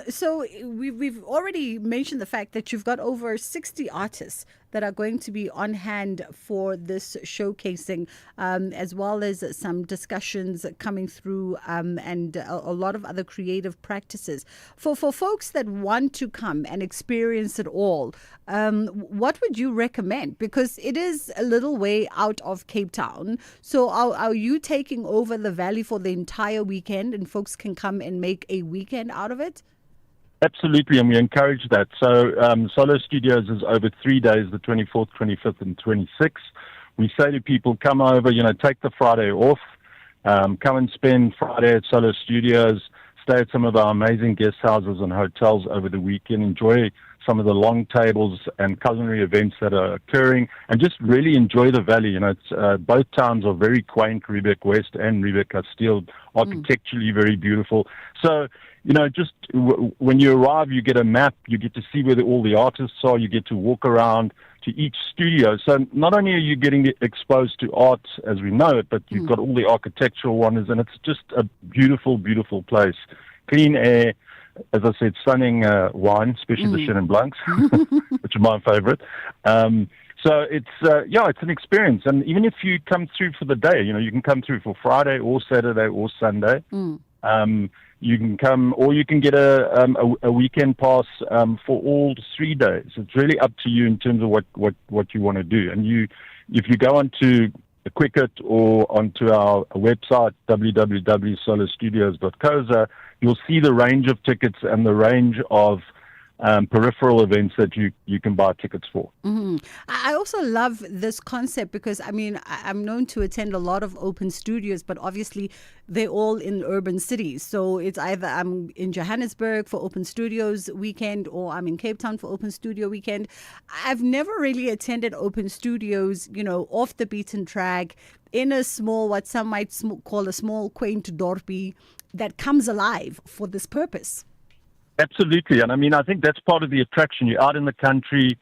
So we've already mentioned the fact that you've got over 60 artists that are going to be on hand for this showcasing, as well as some discussions coming through and a lot of other creative practices. For folks that want to come and experience it all, what would you recommend? Because it is a little way out of Cape Town. So are you taking over the valley for the entire weekend and folks can come and make a weekend out of it? Absolutely, and we encourage that. So Solo Studios is over 3 days, the 24th, 25th, and 26th. We say to people, come over, take the Friday off, come and spend Friday at Solo Studios, stay at some of our amazing guest houses and hotels over the weekend, enjoy some of the long tables and culinary events that are occurring, and just really enjoy the valley. It's both towns are very quaint, Riebeek West and Riebeek Castile, architecturally very beautiful. So, just when you arrive, you get a map, you get to see where all the artists are, you get to walk around to each studio. So not only are you getting exposed to art as we know it, but you've got all the architectural wonders, and it's just a beautiful, beautiful place. Clean air, as I said, stunning wine, especially the Chenin Blancs, which are my favorite. So it's an experience. And even if you come through for the day, you can come through for Friday or Saturday or Sunday. You can come, or you can get a weekend pass for all 3 days. It's really up to you in terms of what you want to do. And if you go onto the Quicket or onto our website, www.solostudios.co.za, you'll see the range of tickets and the range of peripheral events that you can buy tickets for. I also love this concept because, I'm known to attend a lot of open studios, but obviously they're all in urban cities. So it's either I'm in Johannesburg for open studios weekend or I'm in Cape Town for open studio weekend. I've never really attended open studios, off the beaten track in a small, what some might call a small quaint dorpie that comes alive for this purpose. Absolutely. And I think that's part of the attraction. You're out in the country.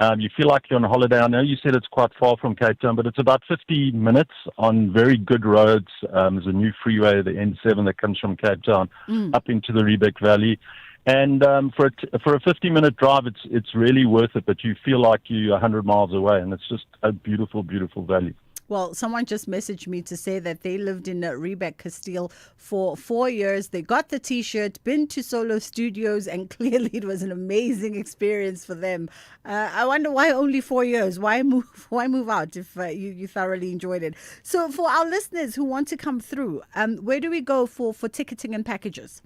You feel like you're on holiday. I know you said it's quite far from Cape Town, but it's about 50 minutes on very good roads. There's a new freeway, the N7, that comes from Cape Town up into the Riebeek Valley. And for a 50-minute drive, it's really worth it, but you feel like you're 100 miles away, and it's just a beautiful, beautiful valley. Well, someone just messaged me to say that they lived in Riebeek Castile for 4 years. They got the T-shirt, been to Solo Studios, and clearly it was an amazing experience for them. I wonder why only 4 years? Why move out if you thoroughly enjoyed it? So for our listeners who want to come through, where do we go for ticketing and packages?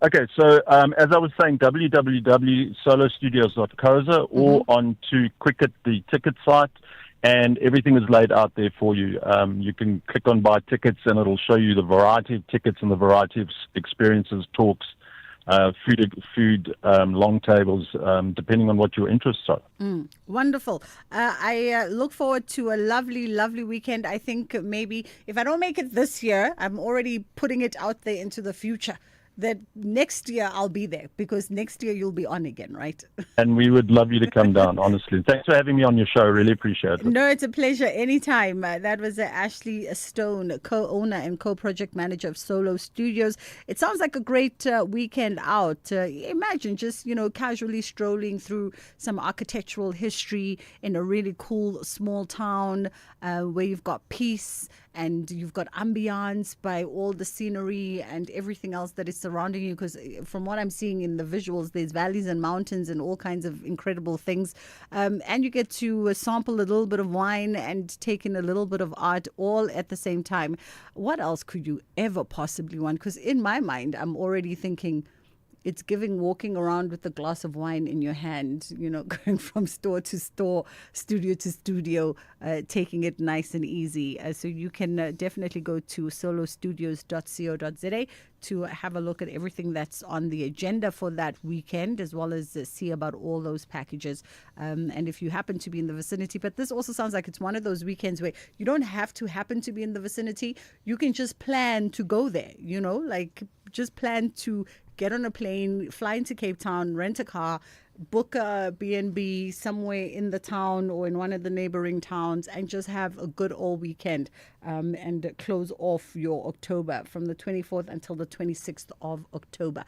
Okay, so as I was saying, www.solostudios.co.za or onto Quicket, the ticket site. And everything is laid out there for you. You can click on buy tickets and it'll show you the variety of tickets and the variety of experiences, talks, food, long tables, depending on what your interests are. Wonderful. I look forward to a lovely, lovely weekend. I think maybe if I don't make it this year, I'm already putting it out there into the future, that next year I'll be there, because next year you'll be on again, right? And we would love you to come down, honestly. Thanks for having me on your show. Really appreciate it. No, it's a pleasure. Anytime. That was Ashley Stone, co-owner and co-project manager of Solo Studios. It sounds like a great weekend out. Imagine just, casually strolling through some architectural history in a really cool small town where you've got peace and you've got ambiance by all the scenery and everything else that is surrounding you, because from what I'm seeing in the visuals, there's valleys and mountains and all kinds of incredible things, and you get to sample a little bit of wine and take in a little bit of art all at the same time. What else could you ever possibly want? Because in my mind, I'm already thinking it's giving walking around with a glass of wine in your hand, going from store to store, studio to studio, taking it nice and easy. So you can definitely go to solostudios.co.za to have a look at everything that's on the agenda for that weekend, as well as see about all those packages. And if you happen to be in the vicinity, but this also sounds like it's one of those weekends where you don't have to happen to be in the vicinity. You can just plan to go there, just plan to get on a plane, fly into Cape Town, rent a car, book a B&B somewhere in the town or in one of the neighboring towns, and just have a good all weekend and close off your October from the 24th until the 26th of October.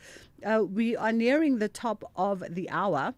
We are nearing the top of the hour,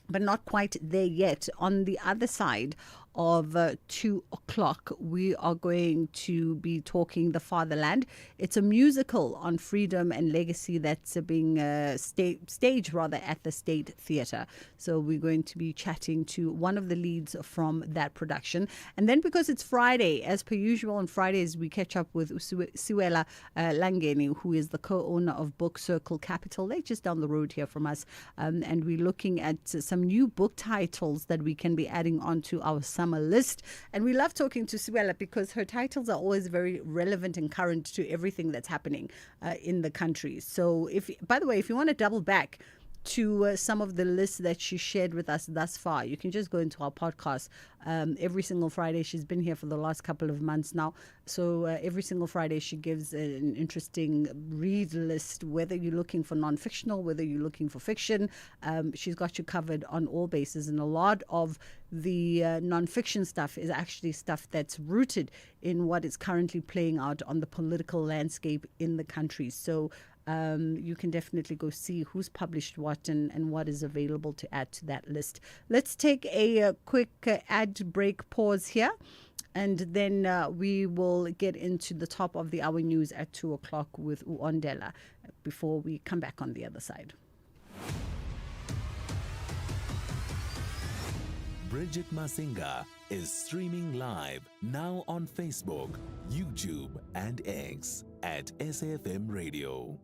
but not quite there yet. On the other side of 2 o'clock, we are going to be talking The Fatherland. It's a musical on freedom and legacy that's being staged at the State Theatre. So we're going to be chatting to one of the leads from that production. And then because it's Friday, as per usual on Fridays, we catch up with Siwela Langeni, who is the co-owner of Book Circle Capital. They're just down the road here from us. And we're looking at some new book titles that we can be adding onto our summer list. And we love talking to Siwela because her titles are always very relevant and current to everything that's happening in the country. So by the way, if you want to double back to some of the lists that she shared with us thus far, you can just go into our podcast every single Friday. She's been here for the last couple of months now. So every single Friday she gives an interesting read list, whether you're looking for non-fictional, whether you're looking for fiction. She's got you covered on all bases. And a lot of the non-fiction stuff is actually stuff that's rooted in what is currently playing out on the political landscape in the country. So you can definitely go see who's published what and what is available to add to that list. Let's take a quick ad break pause here, and then we will get into the top of the hour news at 2 o'clock with Uondela before we come back on the other side. Bridget Masinga is streaming live now on Facebook, YouTube, and X at SAFM Radio.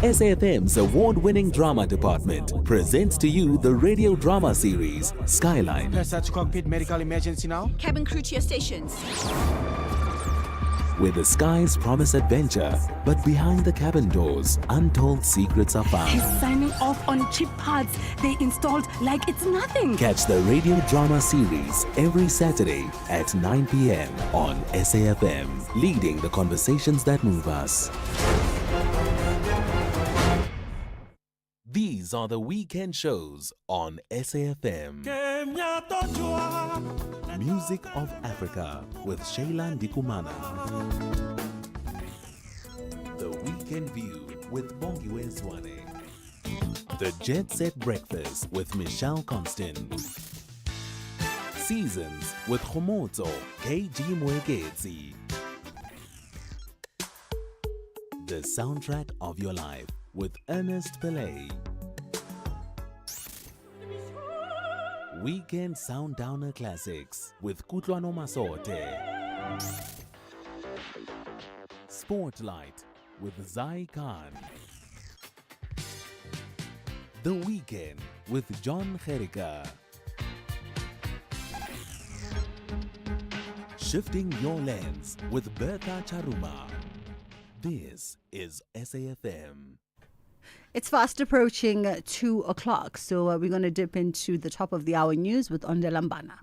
SAFM's award-winning drama department presents to you the radio drama series Skyline. Press that to cockpit medical emergency now. Cabin crew to your stations. Where the skies promise adventure, but behind the cabin doors, untold secrets are found. He's signing off on cheap pads they installed like it's nothing. Catch the radio drama series every Saturday at 9 p.m. on SAFM, leading the conversations that move us. These are the weekend shows on SAFM. Music of Africa with Shailan Dikumana. The Weekend View with Bongiwe Zwane. The Jet Set Breakfast with Michelle Constant. Seasons with Khomotso KG Mwekezi. The Soundtrack of Your Life with Ernest Pillay. Weekend Soundowner Classics with Kutlwano Masote. Spotlight with Zai Khan. The Weekend with John Kherika. Shifting Your Lens with Bertha Charuma. This is SAFM. It's fast approaching 2 o'clock, so we're going to dip into the top of the hour news with Ondela Mbana.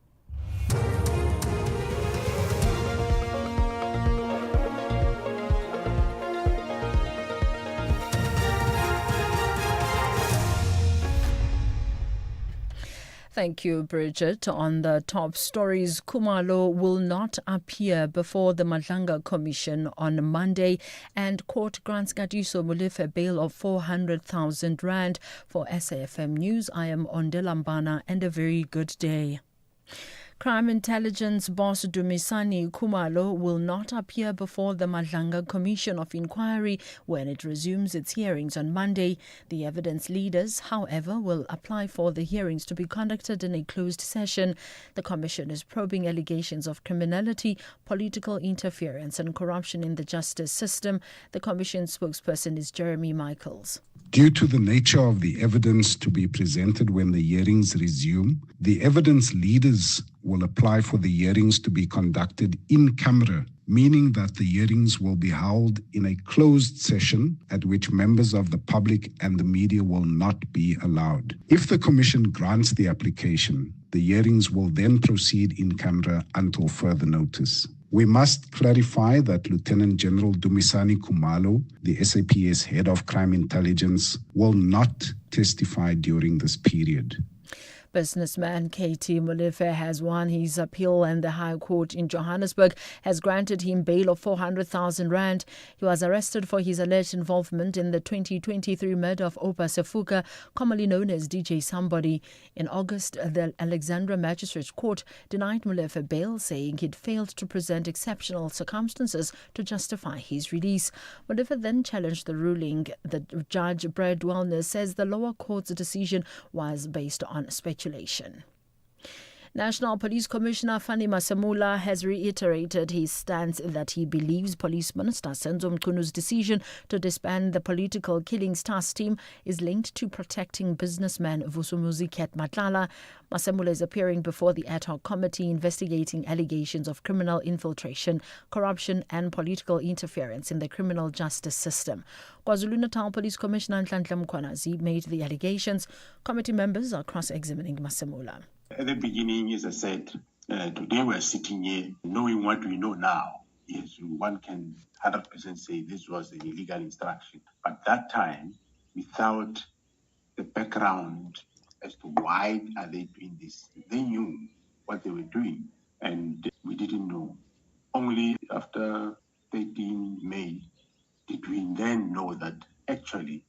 Thank you, Bridget. On the top stories, Khumalo will not appear before the Madlanga Commission on Monday, and court grants Katiso Molefe a bail of 400,000 rand. For SAFM News, I am Ondela Mbana, and a very good day. Crime intelligence boss Dumisani Khumalo will not appear before the Madlanga Commission of Inquiry when it resumes its hearings on Monday. The evidence leaders, however, will apply for the hearings to be conducted in a closed session. The commission is probing allegations of criminality, political interference and corruption in the justice system. The commission spokesperson is Jeremy Michaels. Due to the nature of the evidence to be presented when the hearings resume, the evidence leaders will apply for the hearings to be conducted in camera, meaning that the hearings will be held in a closed session at which members of the public and the media will not be allowed. If the Commission grants the application, the hearings will then proceed in camera until further notice. We must clarify that Lieutenant General Dumisani Khumalo, the SAPS Head of Crime Intelligence, will not testify during this period. Businessman Katie Molefe has won his appeal, and the High Court in Johannesburg has granted him bail of 400,000 rand. He was arrested for his alleged involvement in the 2023 murder of Opa Sefuka, commonly known as DJ Somebody. In August, the Alexandra Magistrates Court denied Molefe bail, saying he'd failed to present exceptional circumstances to justify his release. Molefe then challenged the ruling. The judge, Brad Wellness, says the lower court's decision was based on speculation. National Police Commissioner Fani Masamula has reiterated his stance that he believes Police Minister Senzo Mkunu's decision to disband the political killings task team is linked to protecting businessman Vusumuzi Ket Matlala. Masamula is appearing before the ad hoc committee investigating allegations of criminal infiltration, corruption and political interference in the criminal justice system. KwaZulu-Natal Police Commissioner Nhlanhla Mkhwanazi made the allegations. Committee members are cross-examining Masamula. At the beginning, as I said, today we're sitting here knowing what we know now. Yes, one can 100% say this was an illegal instruction. But that time, without the background as to why are they doing this, they knew what they were doing, and we didn't know. Only after 13 May did we then know that actually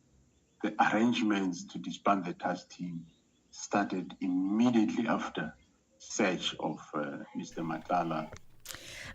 the arrangements to disband the task team started immediately after search of Mr. Matlala.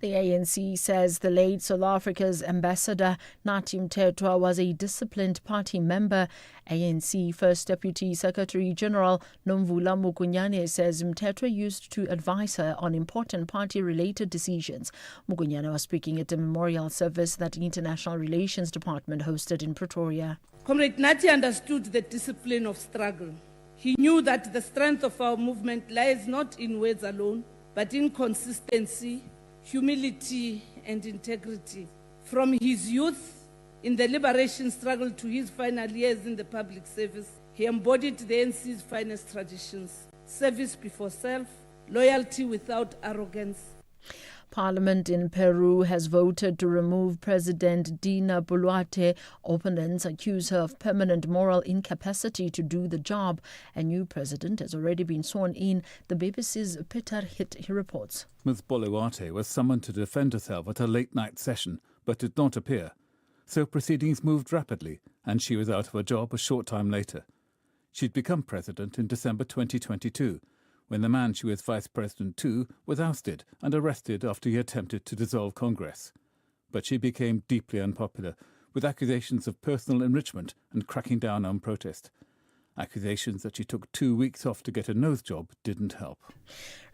The ANC says the late South Africa's ambassador Nathi Mthethwa was a disciplined party member. ANC First Deputy Secretary General Nomvula Mukunyane says Mthethwa used to advise her on important party-related decisions. Mukunyane was speaking at a memorial service that the International Relations Department hosted in Pretoria. Comrade Nathi understood the discipline of struggle. He knew that the strength of our movement lies not in words alone, but in consistency, humility, and integrity. From his youth in the liberation struggle to his final years in the public service, he embodied the NC's finest traditions: service before self, loyalty without arrogance. Parliament in Peru has voted to remove President Dina Boluarte. Opponents accuse her of permanent moral incapacity to do the job. A new president has already been sworn in. The BBC's Peter Hitt reports. Ms. Boluarte was summoned to defend herself at a late-night session, but did not appear. So proceedings moved rapidly, and she was out of a job a short time later. She'd become president in December 2022, when the man she was vice president to was ousted and arrested after he attempted to dissolve Congress. But she became deeply unpopular, with accusations of personal enrichment and cracking down on protest. Accusations that she took 2 weeks off to get a nose job didn't help.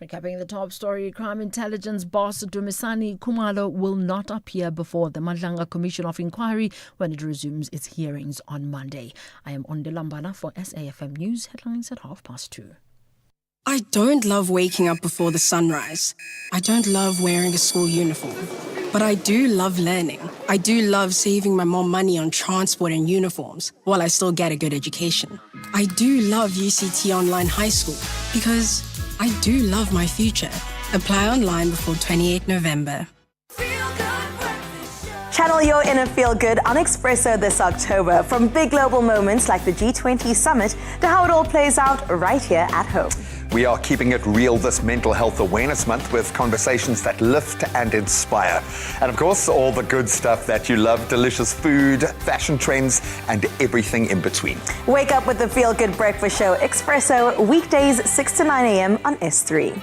Recapping the top story, crime intelligence boss Dumisani Khumalo will not appear before the Madlanga Commission of Inquiry when it resumes its hearings on Monday. I am Onde Lambana for SAFM News, headlines at 2:30. I don't love waking up before the sunrise. I don't love wearing a school uniform. But I do love learning. I do love saving my mom money on transport and uniforms while I still get a good education. I do love UCT Online High School because I do love my future. Apply online before 28 November. Channel your inner feel good on Expresso this October, from big global moments like the G20 summit to how it all plays out right here at home. We are keeping it real this Mental Health Awareness Month with conversations that lift and inspire. And of course, all the good stuff that you love: delicious food, fashion trends, and everything in between. Wake up with the Feel Good Breakfast Show, Expresso, weekdays 6 to 9 a.m. on S3.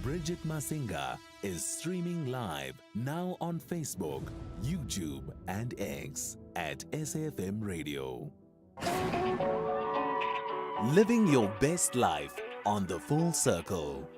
Bridget Masinga is streaming live now on Facebook, YouTube, and X at SAFM Radio. Living your best life on The Full Circle.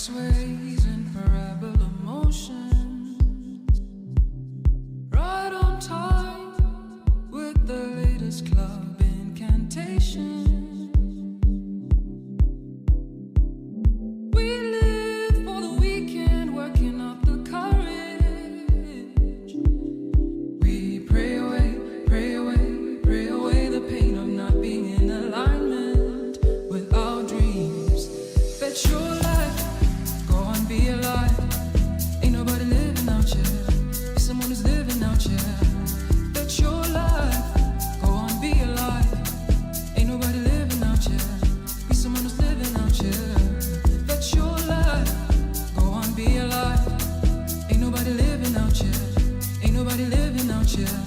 sways in parabol emotions. Right on time with the latest club incantation. We live for the weekend, working up the courage. We pray away, pray away, pray away the pain of not being in alignment with our dreams. Bet your life, go on, be alive. Ain't nobody living out here. Be someone who's living out here. Bet your life, go on, be alive. Ain't nobody living out here. Be someone who's living out here. Bet your life, go on, be alive. Ain't nobody living out here. Ain't nobody living out here.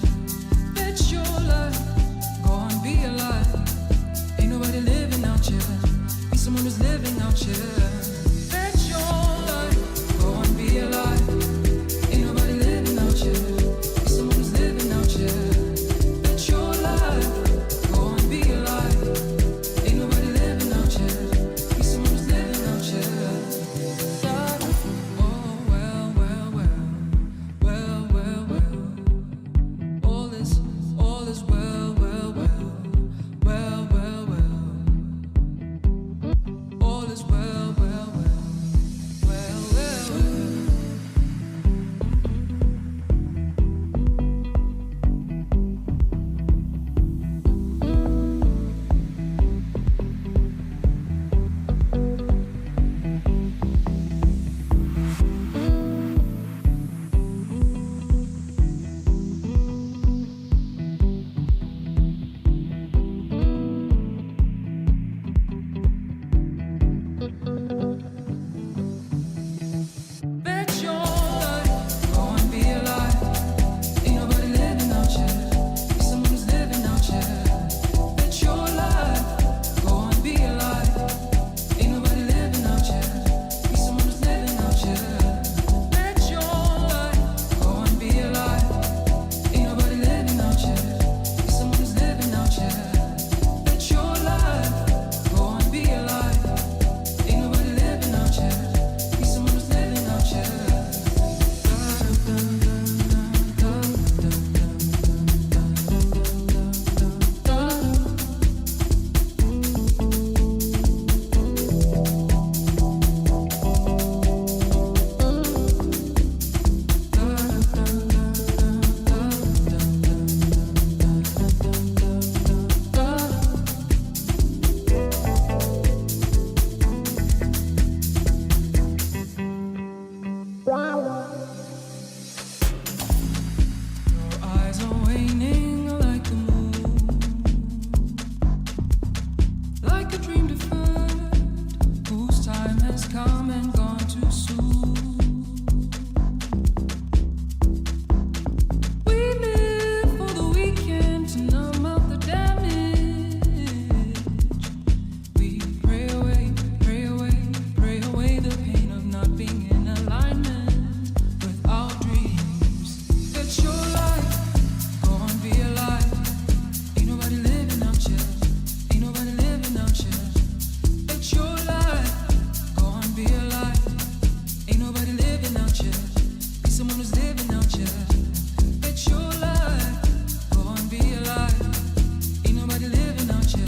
Bet your life, go on, be alive. Ain't nobody living out here. Be someone who's living out here. Bet your life, go on, be alive. Ain't nobody living out here. Be someone who's living out here. Bet your life, go on, be alive. Ain't nobody living out here. Be someone who's living out here. Oh well, well, well, well, well, well. All is well, well, well, well, well, well. All is well, well, well, well, well, well. Bet your life, go and be alive. Ain't nobody living out here. Be someone who's living out here. Bet your life, go and be alive. Ain't nobody living out here. Be someone who's living out here. Bet your life, go and be alive. Ain't nobody living out here. Be someone who's living out here. Bet your life, go and be alive. Ain't nobody living out here. Be someone who's living out here. Your eyes are waning like the moon, like a dream deferred, whose time has come and gone too soon. We live for the weekend to numb out the damage. We pray away, pray away, pray away the pain of not being in alignment with our dreams. Get your life, go on, be alive. Ain't nobody living out here. Ain't nobody living out here. Get your life, go on, be alive. Ain't nobody living out here. Be someone who's living out here. Get your life, go on, be alive. Ain't nobody living out here.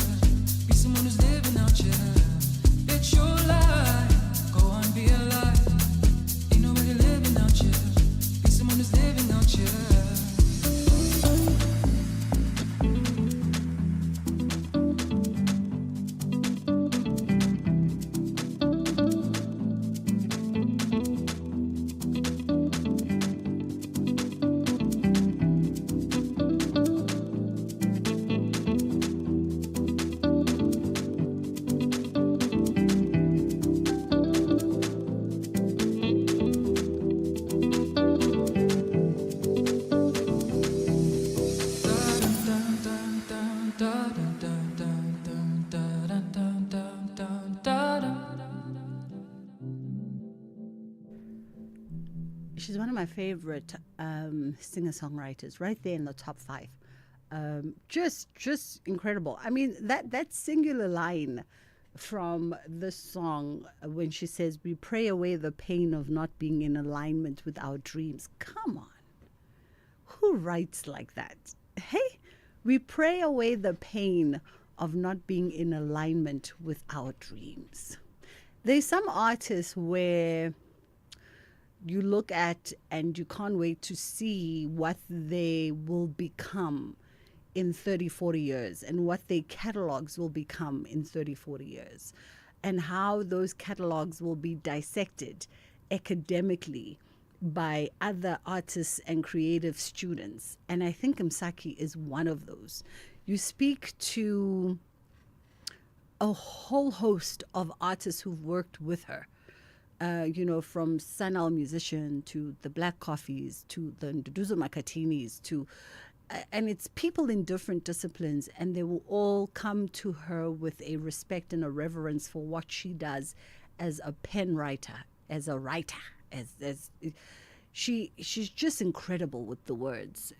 Be someone who's living out here. Get your life, go on, be alive. Ain't nobody living out here. Be someone who's living out here. She's one of my favorite singer-songwriters, right there in the top 5. Just incredible. I mean, that singular line, from this song when she says, "We pray away the pain of not being in alignment with our dreams." Come on. Who writes like that? Hey, we pray away the pain of not being in alignment with our dreams. There's some artists where you look at and you can't wait to see what they will become in 30, 40 years and what their catalogs will become in 30, 40 years and how those catalogs will be dissected academically by other artists and creative students. And I think Msaki is one of those. You speak to a whole host of artists who've worked with her. From Sanal Musician to the Black Coffees to the Nduduzo Makatinis and it's people in different disciplines, and they will all come to her with a respect and a reverence for what she does as a pen writer, as a writer, she's just incredible with the words,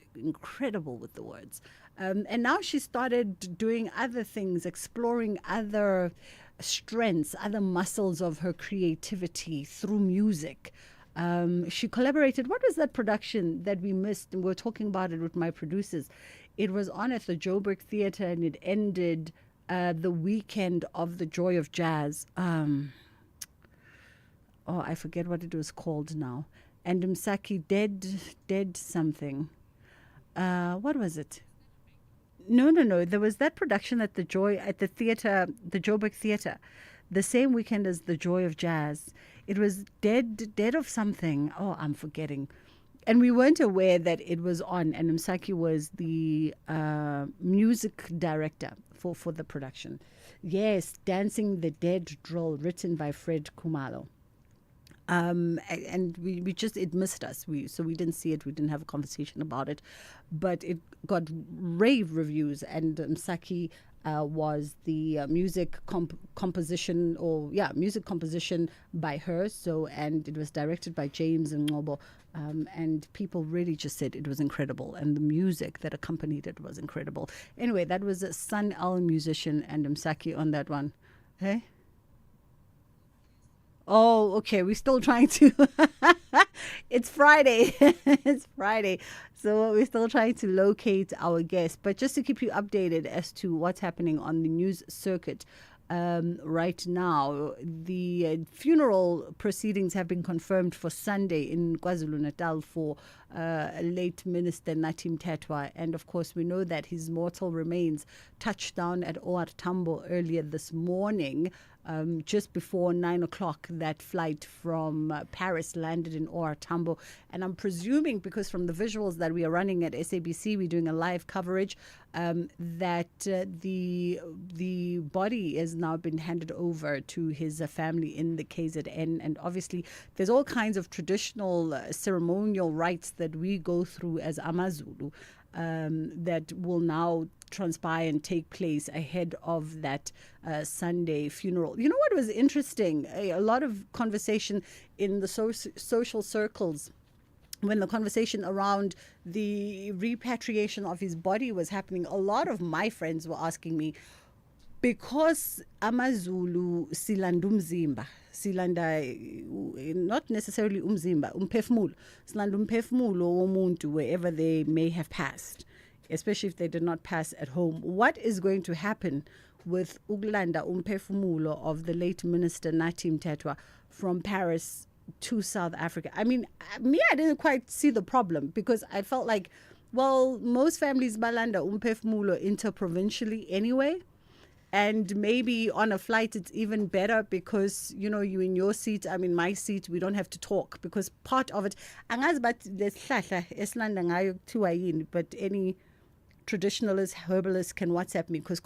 and now she started doing other things, exploring other strengths, other muscles of her creativity through music. She collaborated. What was that production that we missed? And we were talking about it with my producers. It was on at the Joburg Theatre, and it ended the weekend of the Joy of Jazz. I forget what it was called now. And Msaki dead something. What was it? No. There was that production at the theatre, the Joburg Theatre, the same weekend as the Joy of Jazz. It was dead of something. Oh, I'm forgetting. And we weren't aware that it was on. And Msaki was the music director for the production. Yes, Dancing the Dead Drill, written by Fred Kumalo. And we just, it missed us. So we didn't see it. We didn't have a conversation about it. But it got rave reviews. And Msaki was the music composition by her. And it was directed by James Ngobo. And people really just said it was incredible. And the music that accompanied it was incredible. Anyway, that was a Sun Al Musician and Msaki on that one. Hey? Oh, okay. We're still trying to. It's Friday. It's Friday. So we're still trying to locate our guest. But just to keep you updated as to what's happening on the news circuit right now, the funeral proceedings have been confirmed for Sunday in KwaZulu-Natal for late Minister Nathi Mthethwa. And of course, we know that his mortal remains touched down at OR Tambo earlier this morning. Just before 9 o'clock, that flight from Paris landed in OR Tambo. And I'm presuming, because from the visuals that we are running at SABC, we're doing a live coverage, that the body has now been handed over to his family in the KZN. And obviously, there's all kinds of traditional ceremonial rites that we go through as AmaZulu that will now transpire and take place ahead of that Sunday funeral. You know what was interesting? A lot of conversation in the social circles when the conversation around the repatriation of his body was happening. A lot of my friends were asking me, because AmaZulu silanda umzimba, silanda not necessarily umzimba, umphefumulo, silanda umphefumulo womuntu wherever they may have passed, especially if they did not pass at home. What is going to happen with ukulanda umphefumulo of the late Minister Nathi Mthethwa from Paris to South Africa? I mean, I didn't quite see the problem, because I felt like, well, most families balanda umphefumulo interprovincially anyway. And maybe on a flight, it's even better because, you in your seat, I'm in my seat, we don't have to talk, because part of it, but any traditionalist, herbalist can WhatsApp me, because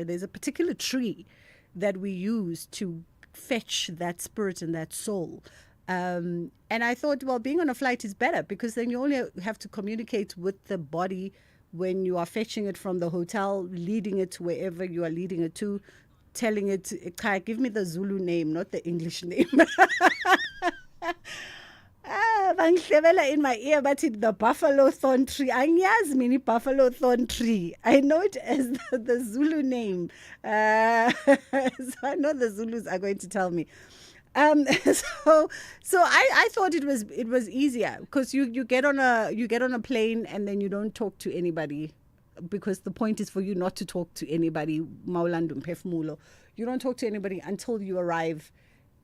there's a particular tree that we use to fetch that spirit and that soul. And I thought, well, being on a flight is better, because then you only have to communicate with the body when you are fetching it from the hotel, leading it to wherever you are leading it to, telling it, give me the Zulu name, not the English name. Bangihlebela in my ear, but it's the buffalo thorn tree. Angiyazi mini buffalo thorn tree. I know it as the Zulu name. So I know the Zulus are going to tell me. So I thought it was easier because you get on a plane and then you don't talk to anybody, because the point is for you not to talk to anybody. Maulandum Pefmulo. You don't talk to anybody until you arrive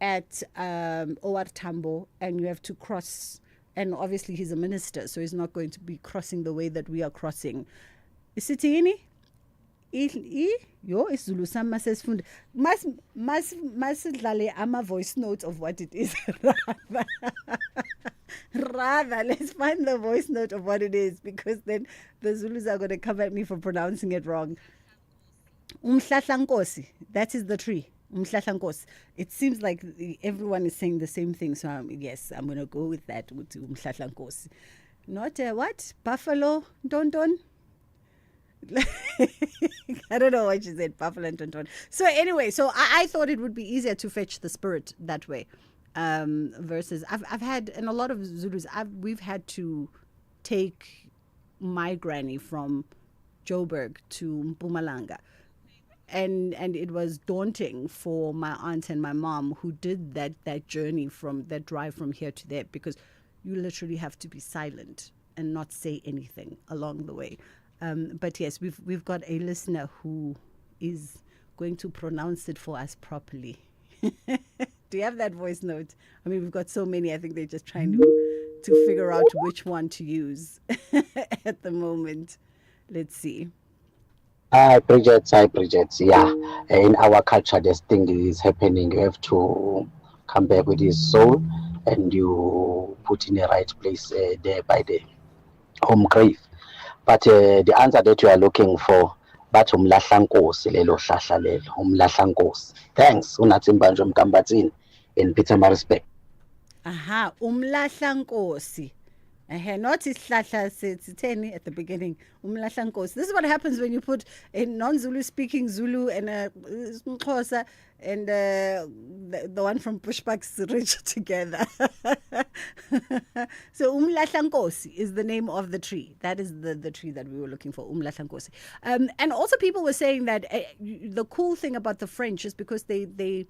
at OR Tambo, and you have to cross. And obviously he's a minister, so he's not going to be crossing the way that we are crossing. Isithini? Yo isiZulu sami masesifunda. Masidlale ama voice notes of what it is. Rather, let's find the voice note of what it is, because then the Zulus are going to come at me for pronouncing it wrong. Umhlahlankosi, that is the tree. Umhlahlankosi. It seems like everyone is saying the same thing, so yes, I'm going to go with that, with Umhlahlankosi. Not what? Buffalo Tonton? I don't know what she said, buffalo and tonton. So anyway, so I thought it would be easier to fetch the spirit that way. Versus I've had, and a lot of Zulus, we've had to take my granny from Joburg to Mpumalanga. And it was daunting for my aunt and my mom, who did that journey, from that drive from here to there, because you literally have to be silent and not say anything along the way. But yes, we've got a listener who is going to pronounce it for us properly. Do you have that voice note? I mean, we've got so many. I think they're just trying to figure out which one to use at the moment. Let's see. Hi, Bridget. Yeah, in our culture, this thing is happening. You have to come back with his soul, and you put in the right place there by the home grave. But the answer that you are looking for, but umlahlankosi lelo hlahla lelo, umlahlankosi. Thanks, unatsimbanjo mkambatsini in Pietermaritzburg. Aha, umlahlankosi. Not isihlahla setheni at the beginning. Umlahlankosi. This is what happens when you put a non-Zulu speaking Zulu and a Xhosa and the one from Pushback's Ridge together. So umlahlankosi is the name of the tree. That is the tree that we were looking for, umlahlankosi. And also people were saying that the cool thing about the French is because they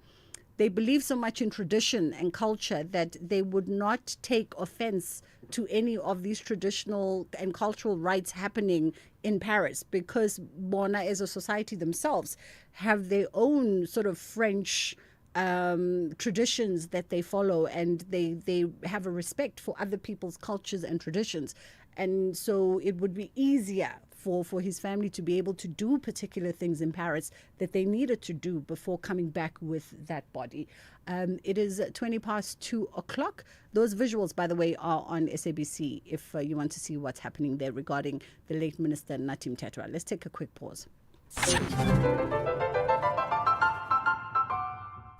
believe so much in tradition and culture that they would not take offense to any of these traditional and cultural rites happening in Paris, because Bona as a society themselves have their own sort of French traditions that they follow, and they have a respect for other people's cultures and traditions. And so it would be easier for his family to be able to do particular things in Paris that they needed to do before coming back with that body. It is 20 past 2 o'clock. Those visuals, by the way, are on SABC if you want to see what's happening there regarding the late Minister Natim Tetwa. Let's take a quick pause.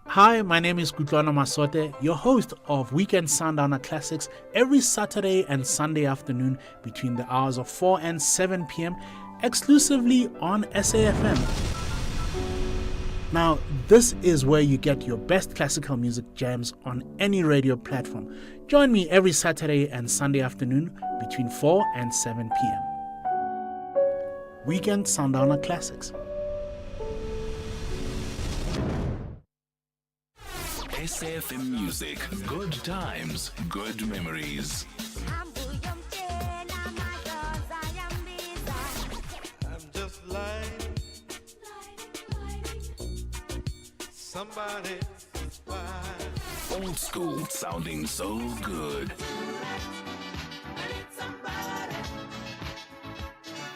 Hi, my name is Kutlwana Masote, your host of Weekend Sundowner Classics, every Saturday and Sunday afternoon between the hours of 4 and 7 p.m. exclusively on SAFM. Now, this is where you get your best classical music jams on any radio platform. Join me every Saturday and Sunday afternoon between 4 and 7 p.m. Weekend Sundowner Classics. SAFM Music. Good times, good memories. I'm just like somebody Old school sounding so good.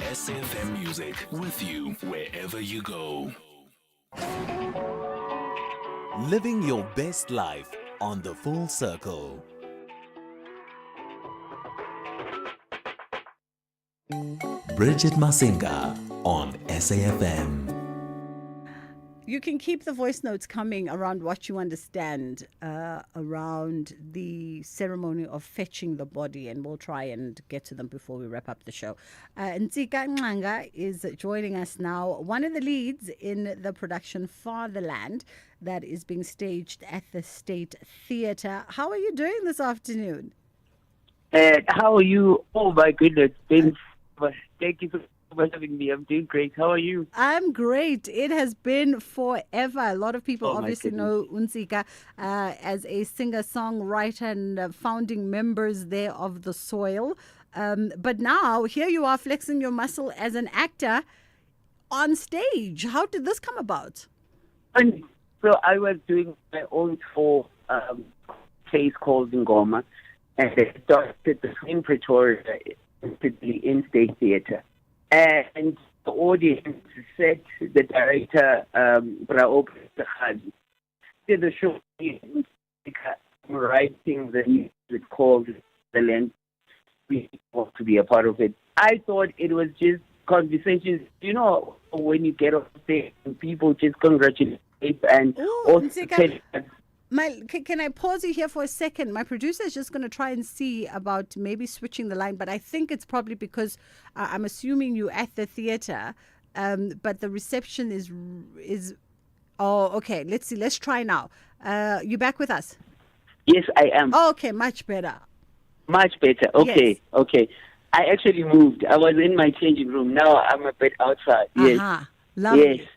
SAFM Music, with you wherever you go. Living your best life on the Full Circle. Bridget Masinga on SAFM. You can keep the voice notes coming around what you understand around the ceremony of fetching the body, and we'll try and get to them before we wrap up the show. Ntsika Nxanga is joining us now, one of the leads in the production Fatherland that is being staged at the State Theatre. How are you doing this afternoon? How are you? Oh my goodness, thank you so much for having me. I'm doing great. How are you? I'm great. It has been forever. A lot of people obviously know Unsika as a singer-songwriter and founding members there of The Soil. But now, here you are flexing your muscle as an actor on stage. How did this come about? So I was doing my own tour, place called Ngoma, and it started in Pretoria, in State Theatre. And the audience said the director, Brao Prasad, did the show, writing the music called The Land. We want to be a part of it. I thought it was just conversations, you know, when you get off stage and people just congratulate and also tell can I pause you here for a second? My producer is just going to try and see about maybe switching the line, but I think it's probably because I'm assuming you're at the theater, but the reception is. Oh, okay. Let's see. Let's try now. You back with us? Yes, I am. Oh, okay, much better. Much better. Okay, yes. Okay. I actually moved. I was in my changing room. Now I'm a bit outside. Yes. Lovely. Yes.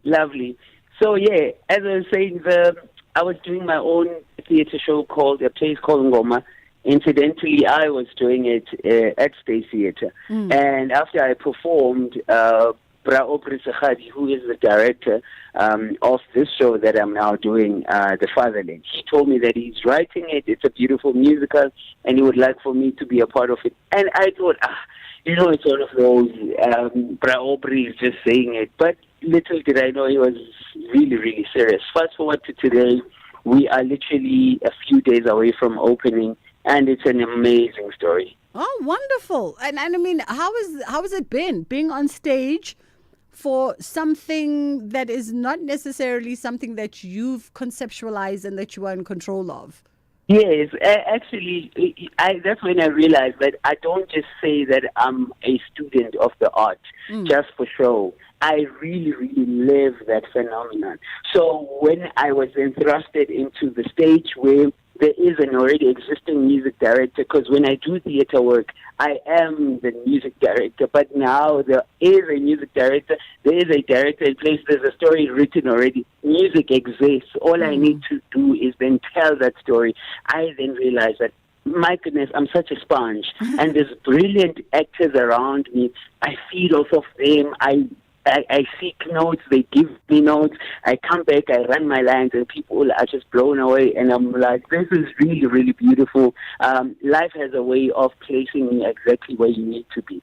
Lovely. So yeah, as I was saying, I was doing my own theatre show called A Place Called Ngoma. Incidentally, I was doing it at State Theatre. And after I performed, Brao Prasad, who is the director of this show that I'm now doing, The Fatherland, he told me that he's writing it. It's a beautiful musical, and he would like for me to be a part of it. And I thought, it's one of those, Brao is just saying it. But little did I know he was really, really serious. Fast forward to today, we are literally a few days away from opening, and it's an amazing story. Oh, wonderful. And I mean, how has it been being on stage for something that is not necessarily something that you've conceptualized and that you are in control of? Yes, actually, that's when I realized that I don't just say that I'm a student of the art just for show. I really, really live that phenomenon. So when I was entrusted into the stage where there is an already existing music director, because when I do theater work, I am the music director, but now there is a music director, there is a director in place, there's a story written already, music exists. All I need to do is then tell that story. I then realize that, my goodness, I'm such a sponge, and there's brilliant actors around me. I feed off of them. I seek notes, they give me notes, I come back, I run my lines, and people are just blown away, and I'm like, this is really, really beautiful. Life has a way of placing me exactly where you need to be.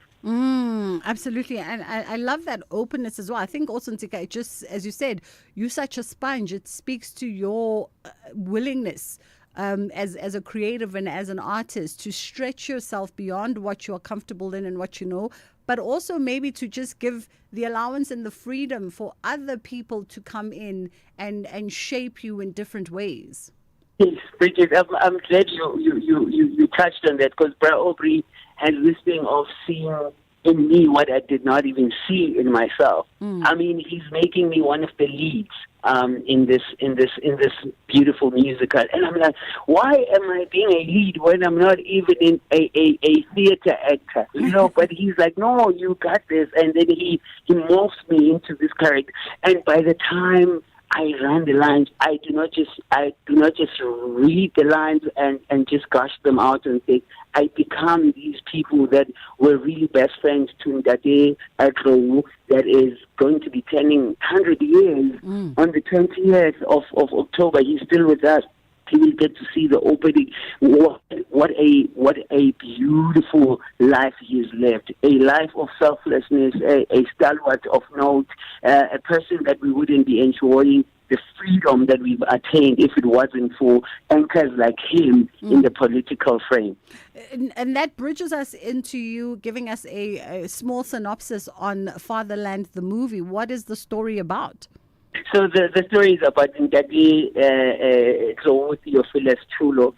Absolutely. And I love that openness as well. I think also, Ntika, it just, as you said, you're such a sponge. It speaks to your willingness as a creative and as an artist to stretch yourself beyond what you're comfortable in and what you know, but also maybe to just give the allowance and the freedom for other people to come in and shape you in different ways. Yes, Bridget, I'm glad you touched on that, because Brao Aubrey has this thing of seeing in me what I did not even see in myself. I mean, he's making me one of the leads in this beautiful musical, and I'm like, why am I being a lead when I'm not even in a theater actor? But he's like, no, you got this, and then he morphs me into this character, and by the time I run the lines, I do not just read the lines and just gush them out and say, I become these people that were really best friends to Ndade Akro, that is going to be turning 100 years on the 20th of October. He's still with us. He will get to see the opening. What a beautiful life he has lived. A life of selflessness, a stalwart of note, a person that we wouldn't be enjoying the freedom that we've attained if it wasn't for anchors like him in the political frame. And that bridges us into you giving us a small synopsis on Fatherland, the movie. What is the story about? So the story is about Ndadi Theophilus Chulo.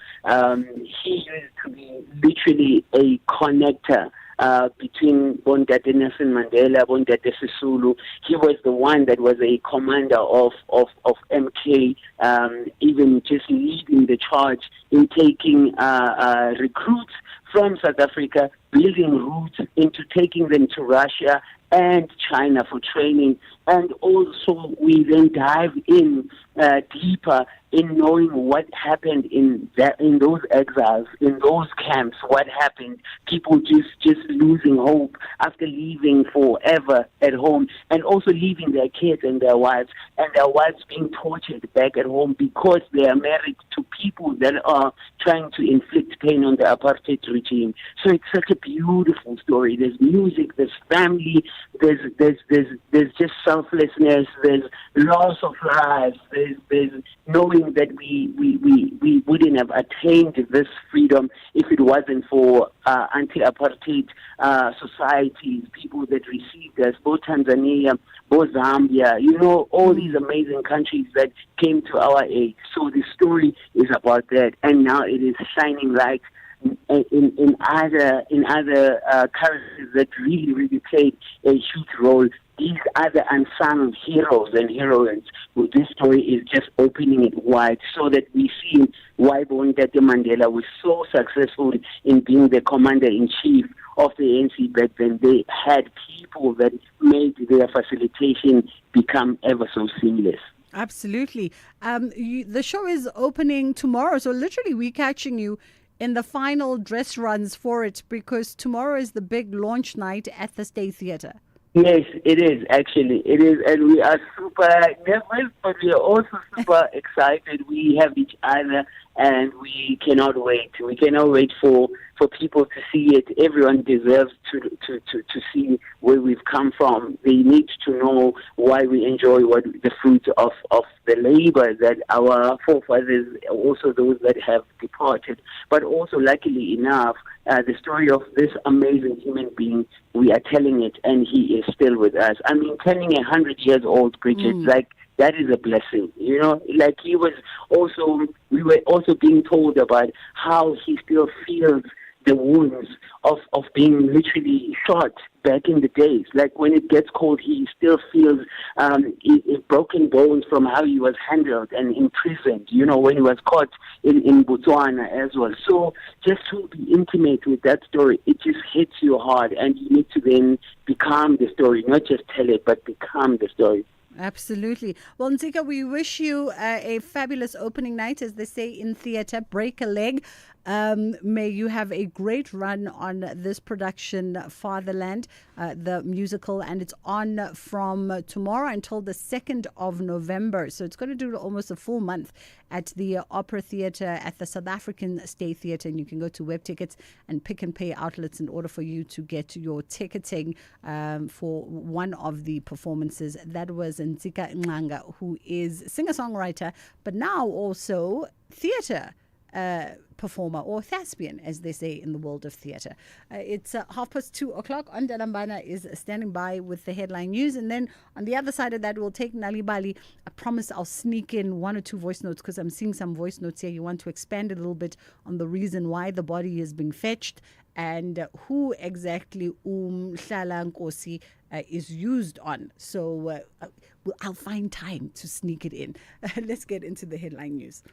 He used to be literally a connector between Bondade Nelson Mandela, Bondade Sisulu. He was the one that was a commander of MK, even just leading the charge in taking recruits from South Africa, building routes into taking them to Russia and China for training. And also we then dive in deeper in knowing what happened in those exiles, in those camps, what happened, people just losing hope after leaving forever at home, and also leaving their kids and their wives being tortured back at home because they are married to people that are trying to inflict pain on the apartheid regime. So it's such a beautiful story. There's music, there's family, there's just selflessness, there's loss of lives, there's knowing that we wouldn't have attained this freedom if it wasn't for anti-apartheid societies, people that received us, both Tanzania, both Zambia, all these amazing countries that came to our aid. So the story is about that, and now it is shining light in other characters that really played a huge role. These other unsung heroes and heroines. This story is just opening it wide so that we see why Bondade Mandela was so successful in being the commander-in-chief of the ANC back then. They had people that made their facilitation become ever so seamless. Absolutely. The show is opening tomorrow, so literally we're catching you in the final dress runs for it, because tomorrow is the big launch night at the State Theatre. Yes, it is, actually. It is, and we are super nervous, but we are also super excited. We have each other, and we cannot wait. We cannot wait for people to see it. Everyone deserves to see where we've come from. They need to know why we enjoy the fruits of the labor that our forefathers, also those that have departed. But also, luckily enough, the story of this amazing human being, we are telling it, and he is still with us. I mean, turning 100 years old, Bridget, that is a blessing, like we were also being told about how he still feels the wounds of being literally shot back in the days. Like when it gets cold, he still feels broken bones from how he was handled and imprisoned, when he was caught in Botswana as well. So just to be intimate with that story, it just hits you hard, and you need to then become the story, not just tell it, but become the story. Absolutely. Well, Ntsika, we wish you a fabulous opening night, as they say in theatre. Break a leg. May you have a great run on this production, Fatherland, the musical, and it's on from tomorrow until the 2nd of November. So it's going to do almost a full month at the Opera Theatre at the South African State Theatre, and you can go to web tickets and Pick and Pay outlets in order for you to get your ticketing for one of the performances. That was Ntsika Nxanga, who is singer-songwriter, but now also theatre performer, or thespian, as they say in the world of theatre. It's 2:30. Ondalambana is standing by with the headline news, and then on the other side of that, we'll take Nalibali. I promise I'll sneak in one or two voice notes, because I'm seeing some voice notes here. You want to expand a little bit on the reason why the body is being fetched and who exactly Hlala Nkosi is used on. So I'll find time to sneak it in. Let's get into the headline news.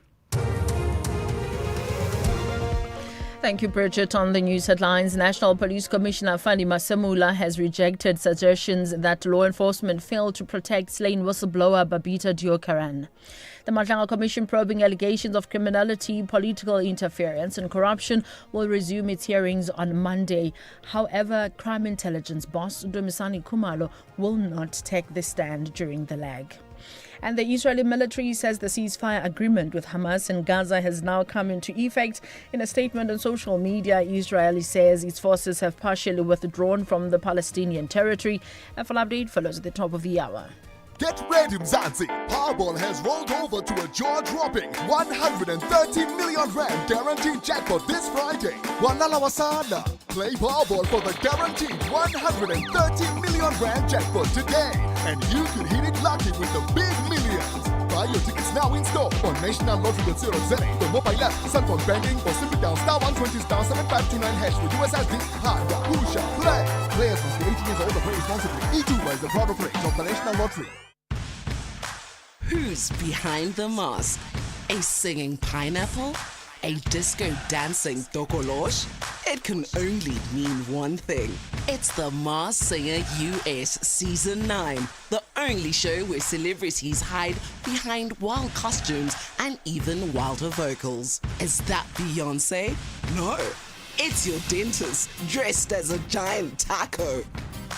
Thank you, Bridget. On the news headlines, National Police Commissioner Fani Masemula has rejected suggestions that law enforcement failed to protect slain whistleblower Babita Deokaran. The Matlanga Commission probing allegations of criminality, political interference and corruption will resume its hearings on Monday. However, crime intelligence boss Dumisani Khumalo will not take the stand during the lag. And the Israeli military says the ceasefire agreement with Hamas in Gaza has now come into effect. In a statement on social media, Israel says its forces have partially withdrawn from the Palestinian territory. A full update follows at the top of the hour. Get ready, Mzansi! Powerball has rolled over to a jaw-dropping 130 million rand guaranteed jackpot this Friday. Walala wasala! Play Powerball for the guaranteed 130 million rand jackpot today, and you could hit it lucky with the big millions. Buy your tickets now in store on nationallottery.co.za, the mobile app, cell phone banking, or simply dial *120 *7529# for USSD. Hi, Pusha, play. Players must be 18 years old or play responsibly. E2 is the proud operator of the National Lottery. Who's behind the mask? A singing pineapple? A disco dancing tokolosh? It can only mean one thing. It's the Masked Singer US Season 9, the only show where celebrities hide behind wild costumes and even wilder vocals. Is that Beyonce? No, it's your dentist dressed as a giant taco.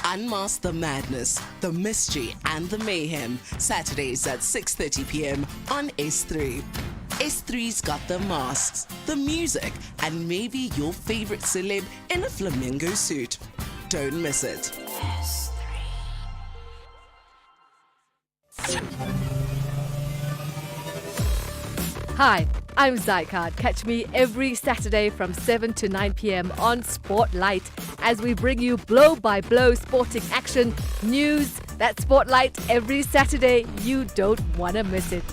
Unmask the madness, the mystery, and the mayhem. Saturdays at 6:30 p.m. on S3. S3's got the masks, the music, and maybe your favorite celeb in a flamingo suit. Don't miss it. Hi, I'm Zycard. Catch me every Saturday from 7 to 9 p.m. on Spotlight as we bring you blow-by-blow sporting action, news. That Spotlight every Saturday. You don't want to miss it.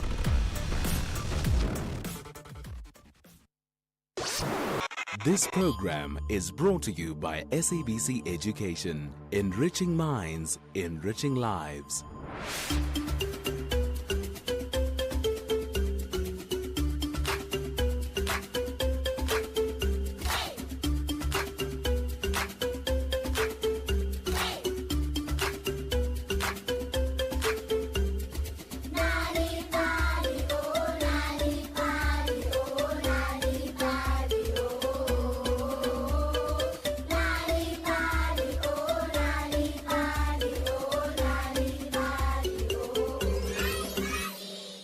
This program is brought to you by SABC Education, enriching minds, enriching lives.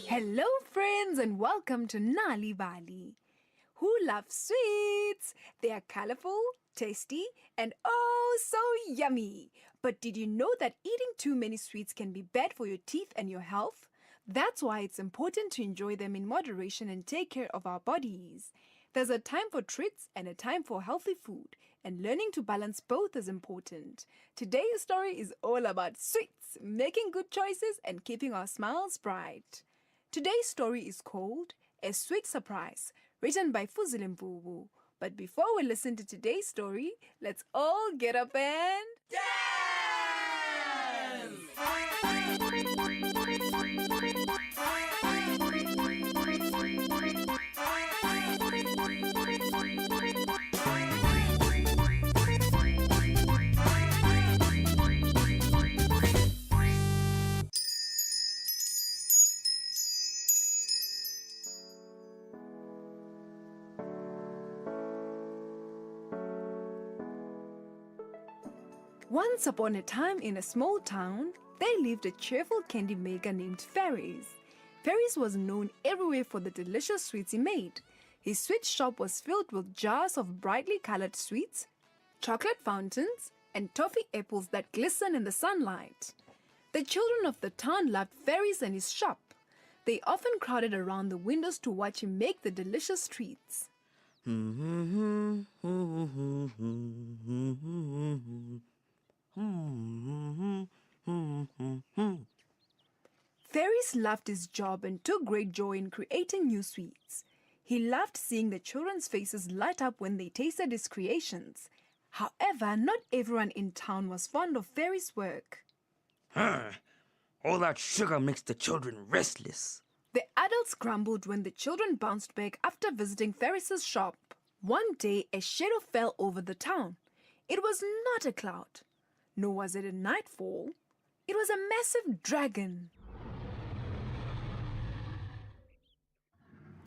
Hello, friends, and welcome to Nali Bali. Who loves sweets? They are colorful, tasty, and oh so yummy. But did you know that eating too many sweets can be bad for your teeth and your health? That's why it's important to enjoy them in moderation and take care of our bodies. There's a time for treats and a time for healthy food, and learning to balance both is important. Today's story is all about sweets, making good choices, and keeping our smiles bright. Today's story is called A Sweet Surprise, written by Fuzile Mvubu. But before we listen to today's story, let's all get up and dance! Once upon a time in a small town, there lived a cheerful candy maker named Ferris. Ferris was known everywhere for the delicious sweets he made. His sweet shop was filled with jars of brightly colored sweets, chocolate fountains, and toffee apples that glisten in the sunlight. The children of the town loved Ferris and his shop. They often crowded around the windows to watch him make the delicious treats. Ferris loved his job and took great joy in creating new sweets. He loved seeing the children's faces light up when they tasted his creations. However, not everyone in town was fond of Ferris' work. All that sugar makes the children restless. The adults grumbled when the children bounced back after visiting Ferris's shop. One day, a shadow fell over the town. It was not a cloud, nor was it a nightfall. It was a massive dragon.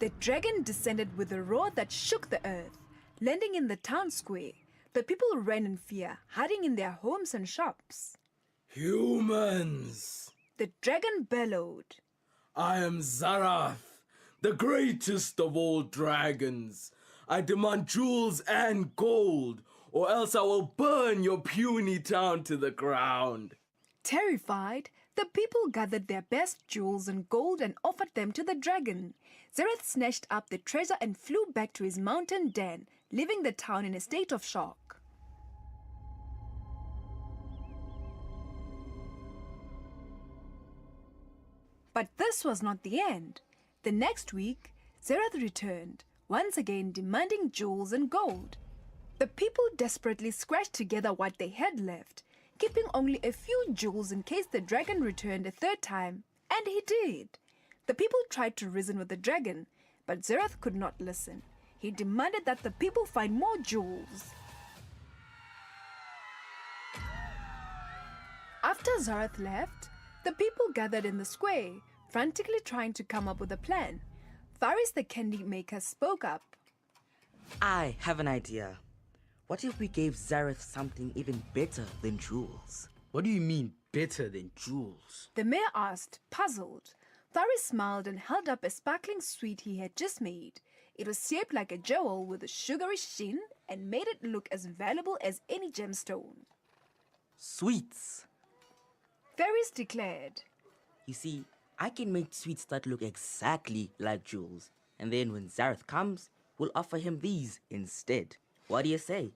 The dragon descended with a roar that shook the earth, landing in the town square. The people ran in fear, hiding in their homes and shops. Humans! The dragon bellowed. I am Zarath, the greatest of all dragons. I demand jewels and gold, or else I will burn your puny town to the ground. Terrified, the people gathered their best jewels and gold and offered them to the dragon. Zarath snatched up the treasure and flew back to his mountain den, leaving the town in a state of shock. But this was not the end. The next week, Zerath returned, once again demanding jewels and gold. The people desperately scratched together what they had left, keeping only a few jewels in case the dragon returned a third time, and he did. The people tried to reason with the dragon, but Zerath could not listen. He demanded that the people find more jewels. After Zerath left, the people gathered in the square, frantically trying to come up with a plan. Faris the candy maker spoke up. I have an idea. What if we gave Zareth something even better than jewels? What do you mean, better than jewels? The mayor asked, puzzled. Faris smiled and held up a sparkling sweet he had just made. It was shaped like a jewel with a sugary sheen and made it look as valuable as any gemstone. Sweets. Faris declared. You see, I can make sweets that look exactly like jewels. And then when Zareth comes, we'll offer him these instead. What do you say?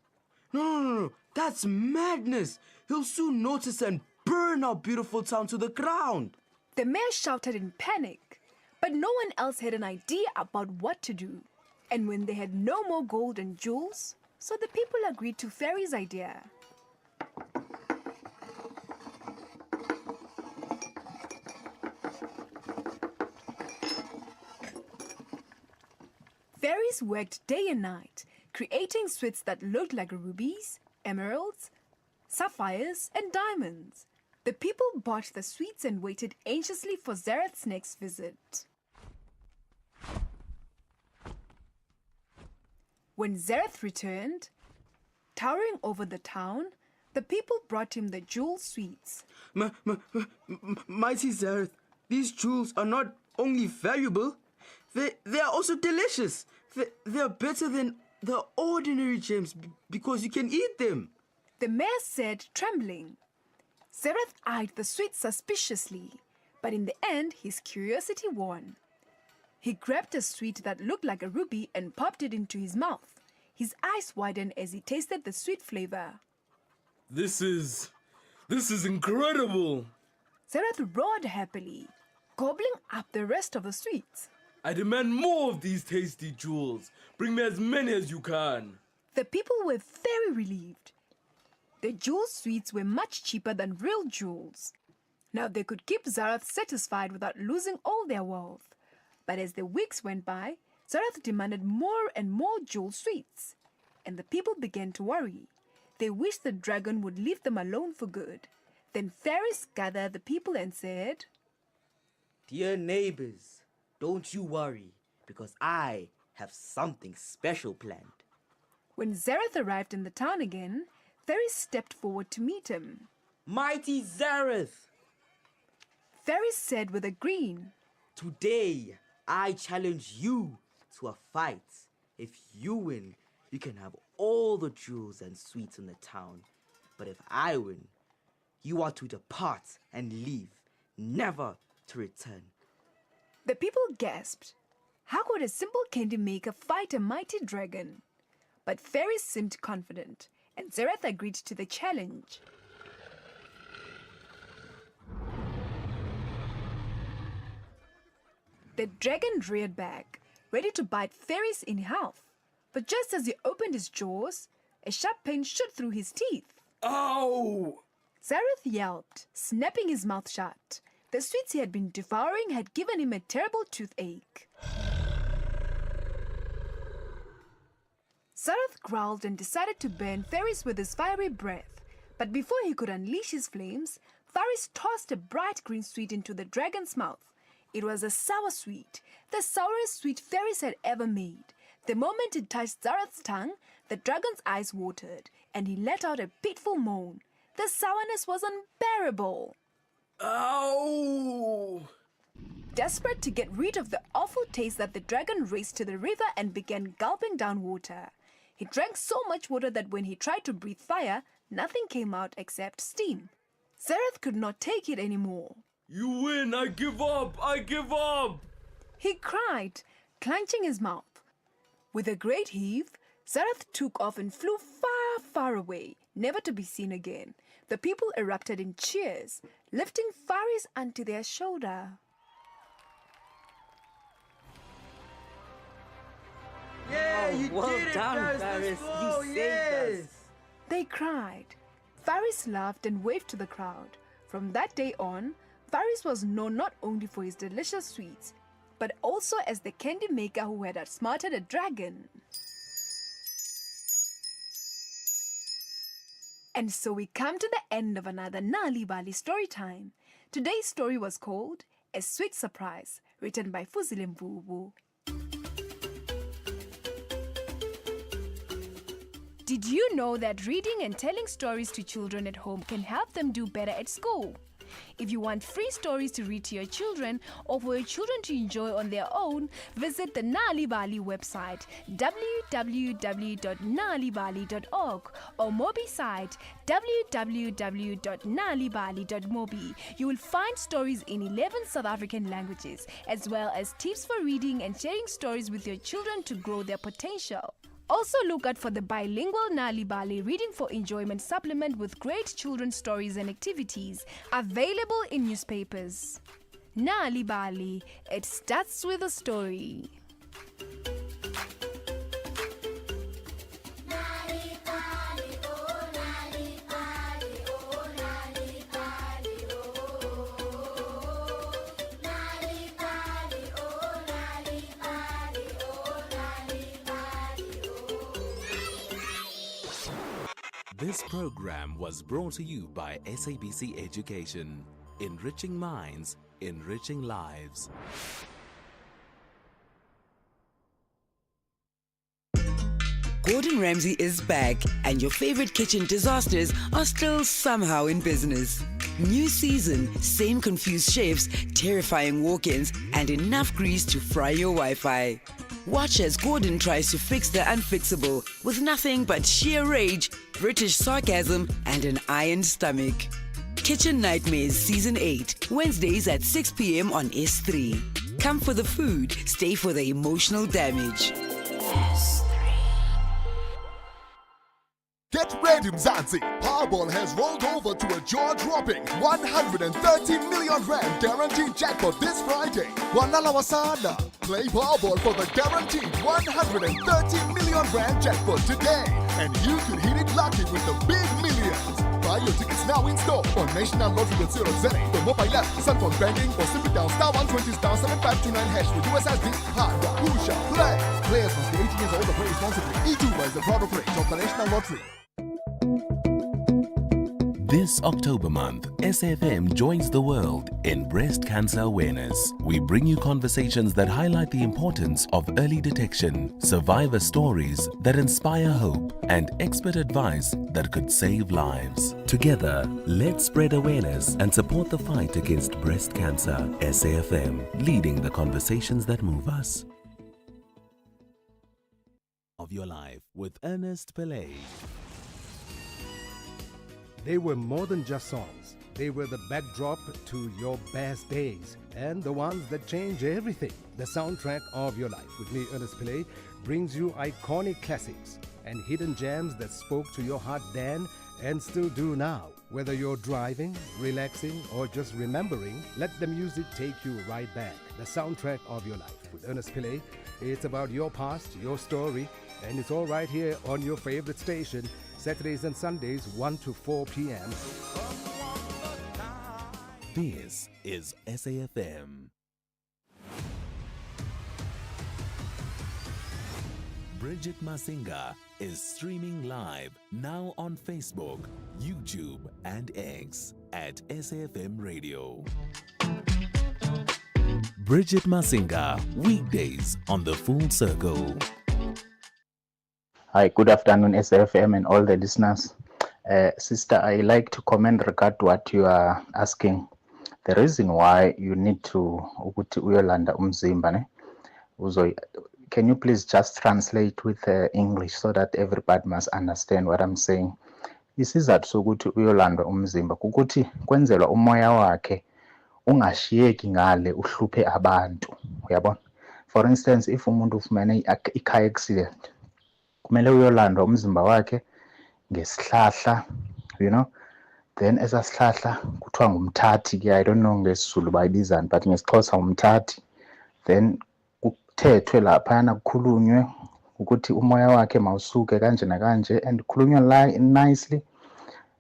No. That's madness. He'll soon notice and burn our beautiful town to the ground. The mayor shouted in panic, but no one else had an idea about what to do. And when they had no more gold and jewels, so the people agreed to Faris' idea. Faris worked day and night, creating sweets that looked like rubies, emeralds, sapphires, and diamonds. The people bought the sweets and waited anxiously for Zerath's next visit. When Zerath returned, towering over the town, the people brought him the jewel sweets. Mighty Zerath, these jewels are not only valuable, they are also delicious. They are better than the ordinary gems because you can eat them. The mayor said, trembling. Zerath eyed the sweets suspiciously, but in the end his curiosity won. He grabbed a sweet that looked like a ruby and popped it into his mouth. His eyes widened as he tasted the sweet flavor. This is incredible. Zerath roared happily, gobbling up the rest of the sweets. I demand more of these tasty jewels. Bring me as many as you can. The people were very relieved. The jewel sweets were much cheaper than real jewels. Now they could keep Zerath satisfied without losing all their wealth. But as the weeks went by, Zerath demanded more and more jewel sweets. And the people began to worry. They wished the dragon would leave them alone for good. Then Faris gathered the people and said, Dear neighbors, don't you worry, because I have something special planned. When Zerath arrived in the town again, Faris stepped forward to meet him. Mighty Zareth! Faris said with a grin, Today, I challenge you to a fight. If you win, you can have all the jewels and sweets in the town. But if I win, you are to depart and leave, never to return. The people gasped. How could a simple candy maker fight a mighty dragon? But Faris seemed confident, and Zerath agreed to the challenge. The dragon reared back, ready to bite Faris in half. But just as he opened his jaws, a sharp pain shot through his teeth. Ow! Zerath yelped, snapping his mouth shut. The sweets he had been devouring had given him a terrible toothache. Zerath growled and decided to burn Faris with his fiery breath. But before he could unleash his flames, Faris tossed a bright green sweet into the dragon's mouth. It was a sour sweet, the sourest sweet Faris had ever made. The moment it touched Zerath's tongue, the dragon's eyes watered, and he let out a pitiful moan. The sourness was unbearable. Ow! Desperate to get rid of the awful taste that the dragon raced to the river and began gulping down water. He drank so much water that when he tried to breathe fire, nothing came out except steam. Zerath could not take it anymore. You win! I give up! I give up! He cried, clenching his mouth. With a great heave, Zerath took off and flew far, far away, never to be seen again. The people erupted in cheers, lifting Faris onto their shoulder. Yeah, you well did it, done, Faris. Faris. Let's You go, saved yes. us. They cried. Faris laughed and waved to the crowd. From that day on, Faris was known not only for his delicious sweets, but also as the candy maker who had outsmarted a dragon. And so we come to the end of another Nali Bali story time. Today's story was called A Sweet Surprise, written by Fuzile Mvubu. Did you know that reading and telling stories to children at home can help them do better at school? If you want free stories to read to your children or for your children to enjoy on their own, visit the Nali Bali website www.nalibali.org or Mobi site www.nalibali.mobi. You will find stories in 11 South African languages as well as tips for reading and sharing stories with your children to grow their potential. Also look out for the bilingual Nali Bali Reading for Enjoyment supplement with great children's stories and activities, available in newspapers. Nali Bali, it starts with a story. This program was brought to you by SABC Education, enriching minds, enriching lives. Gordon Ramsay is back, and your favorite kitchen disasters are still somehow in business. New season, same confused chefs, terrifying walk-ins, and enough grease to fry your Wi-Fi. Watch as Gordon tries to fix the unfixable with nothing but sheer rage, British sarcasm, and an iron stomach. Kitchen Nightmares Season 8, Wednesdays at 6 p.m. on S3. Come for the food, stay for the emotional damage. Get ready, Mzansi! Powerball has rolled over to a jaw-dropping 130 million rand guaranteed jackpot this Friday. Walala wasala! Play Powerball for the guaranteed 130 million rand jackpot today, and you could hit it lucky with the big millions. Buy your tickets now in store on nationallottery.co.za, the mobile app, Sunphone banking, or simply dial *120*7529# with USSD. Handa, Pusha, play! Players must be 18 years old or play responsibly. E2 is the proud operator of the National Lottery. This October month, SAFM joins the world in breast cancer awareness. We bring you conversations that highlight the importance of early detection, survivor stories that inspire hope, and expert advice that could save lives. Together, let's spread awareness and support the fight against breast cancer. SAFM, leading the conversations that move us. Of your life with Ernest Pillay. They were more than just songs. They were the backdrop to your best days and the ones that change everything. The soundtrack of your life with me, Ernest Pillay, brings you iconic classics and hidden gems that spoke to your heart then and still do now. Whether you're driving, relaxing, or just remembering, let the music take you right back. The soundtrack of your life with Ernest Pillay. It's about your past, your story, and it's all right here on your favorite station, Saturdays and Sundays, 1 to 4 p.m. This is SAFM. Bridget Masinga is streaming live now on Facebook, YouTube, and X at SAFM Radio. Bridget Masinga, weekdays on The Full Circle. Hi, good afternoon, SFM and all the listeners. Sister, I like to comment regard to what you are asking. The reason why you need to ukuthi uyolanda umzimba ne? Can you please just translate with English so that everybody must understand what I'm saying? Isizathu sokuthi uyolanda umzimba ukuthi kwenzelwa umoya wakhe ungashiyeki ngale uhluphe abantu. Uyabona? For instance, if umuntu ufumene i-car accident, kumele uyolanda umzimba wakhe ngesihlahla, you know, then esasihlahla kuthiwa ngumthathi ke, I don't know ngesizulu bayibizani, but ngesixhosa ngumthathi. Then kuthethwe laphana kukhulunywe ukuthi umoya wakhe mawusuke kanje nakanje, and khulunywa nicely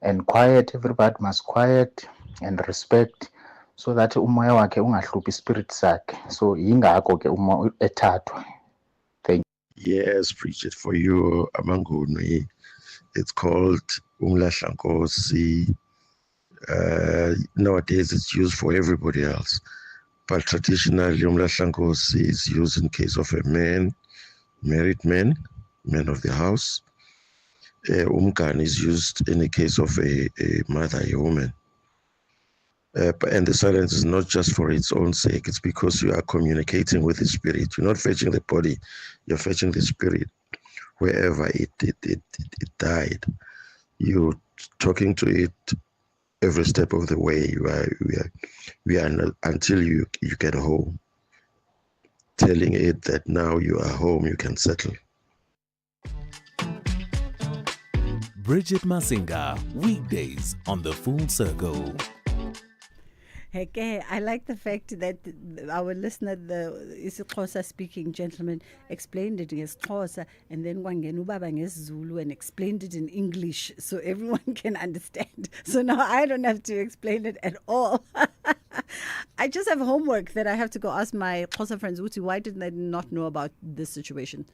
and quiet. Everybody must quiet and respect, so that umoya wakhe ungahluphi spirit sakhe. So yingakho ke uma ethathwa. Thank you. Yes, Bridget, for you, Amanguni, it's called Umlahlankosi. Nowadays it's used for everybody else. But traditionally, Umlahlankosi is used in case of a man, married man of the house. Umkan is used in the case of a mother, a woman. And the silence is not just for its own sake, it's because you are communicating with the spirit. You're not fetching the body, you're fetching the spirit. Wherever it died, you're talking to it every step of the way. We are not, until you get home, telling it that now you are home, you can settle. Bridget Masinga, weekdays on the Full Circle. Okay, I like the fact that our listener, the isiXhosa speaking gentleman, explained it in isiXhosa, and then kwangena ubaba ngesiZulu and explained it in English so everyone can understand. So now I don't have to explain it at all. I just have homework that I have to go ask my Xhosa friends, Uti, why didn't they not know about this situation?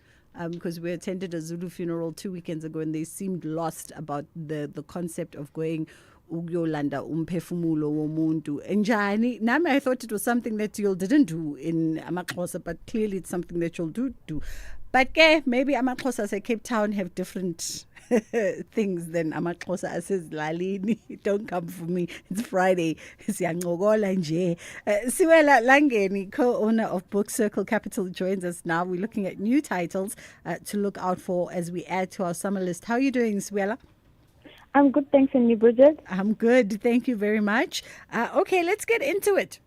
Because we attended a Zulu funeral 2 weekends ago and they seemed lost about the concept of going ukuyolanda umphefumulo womuntu enjani. Nami, I thought it was something that you didn't do in amaXhosa, but clearly it's something that you'll do. But maybe amaXhosa at Cape Town have different things than amaXhosa says lalini. Don't come for me, it's Friday. Siyancokola nje. Siwela Langeni, co-owner of Book Circle Capital, joins us now. We're looking at new titles to look out for as we add to our summer list. How are you doing, Siwela? I'm good, thanks. And you, Bridget? I'm good. Thank you very much. Okay, let's get into it.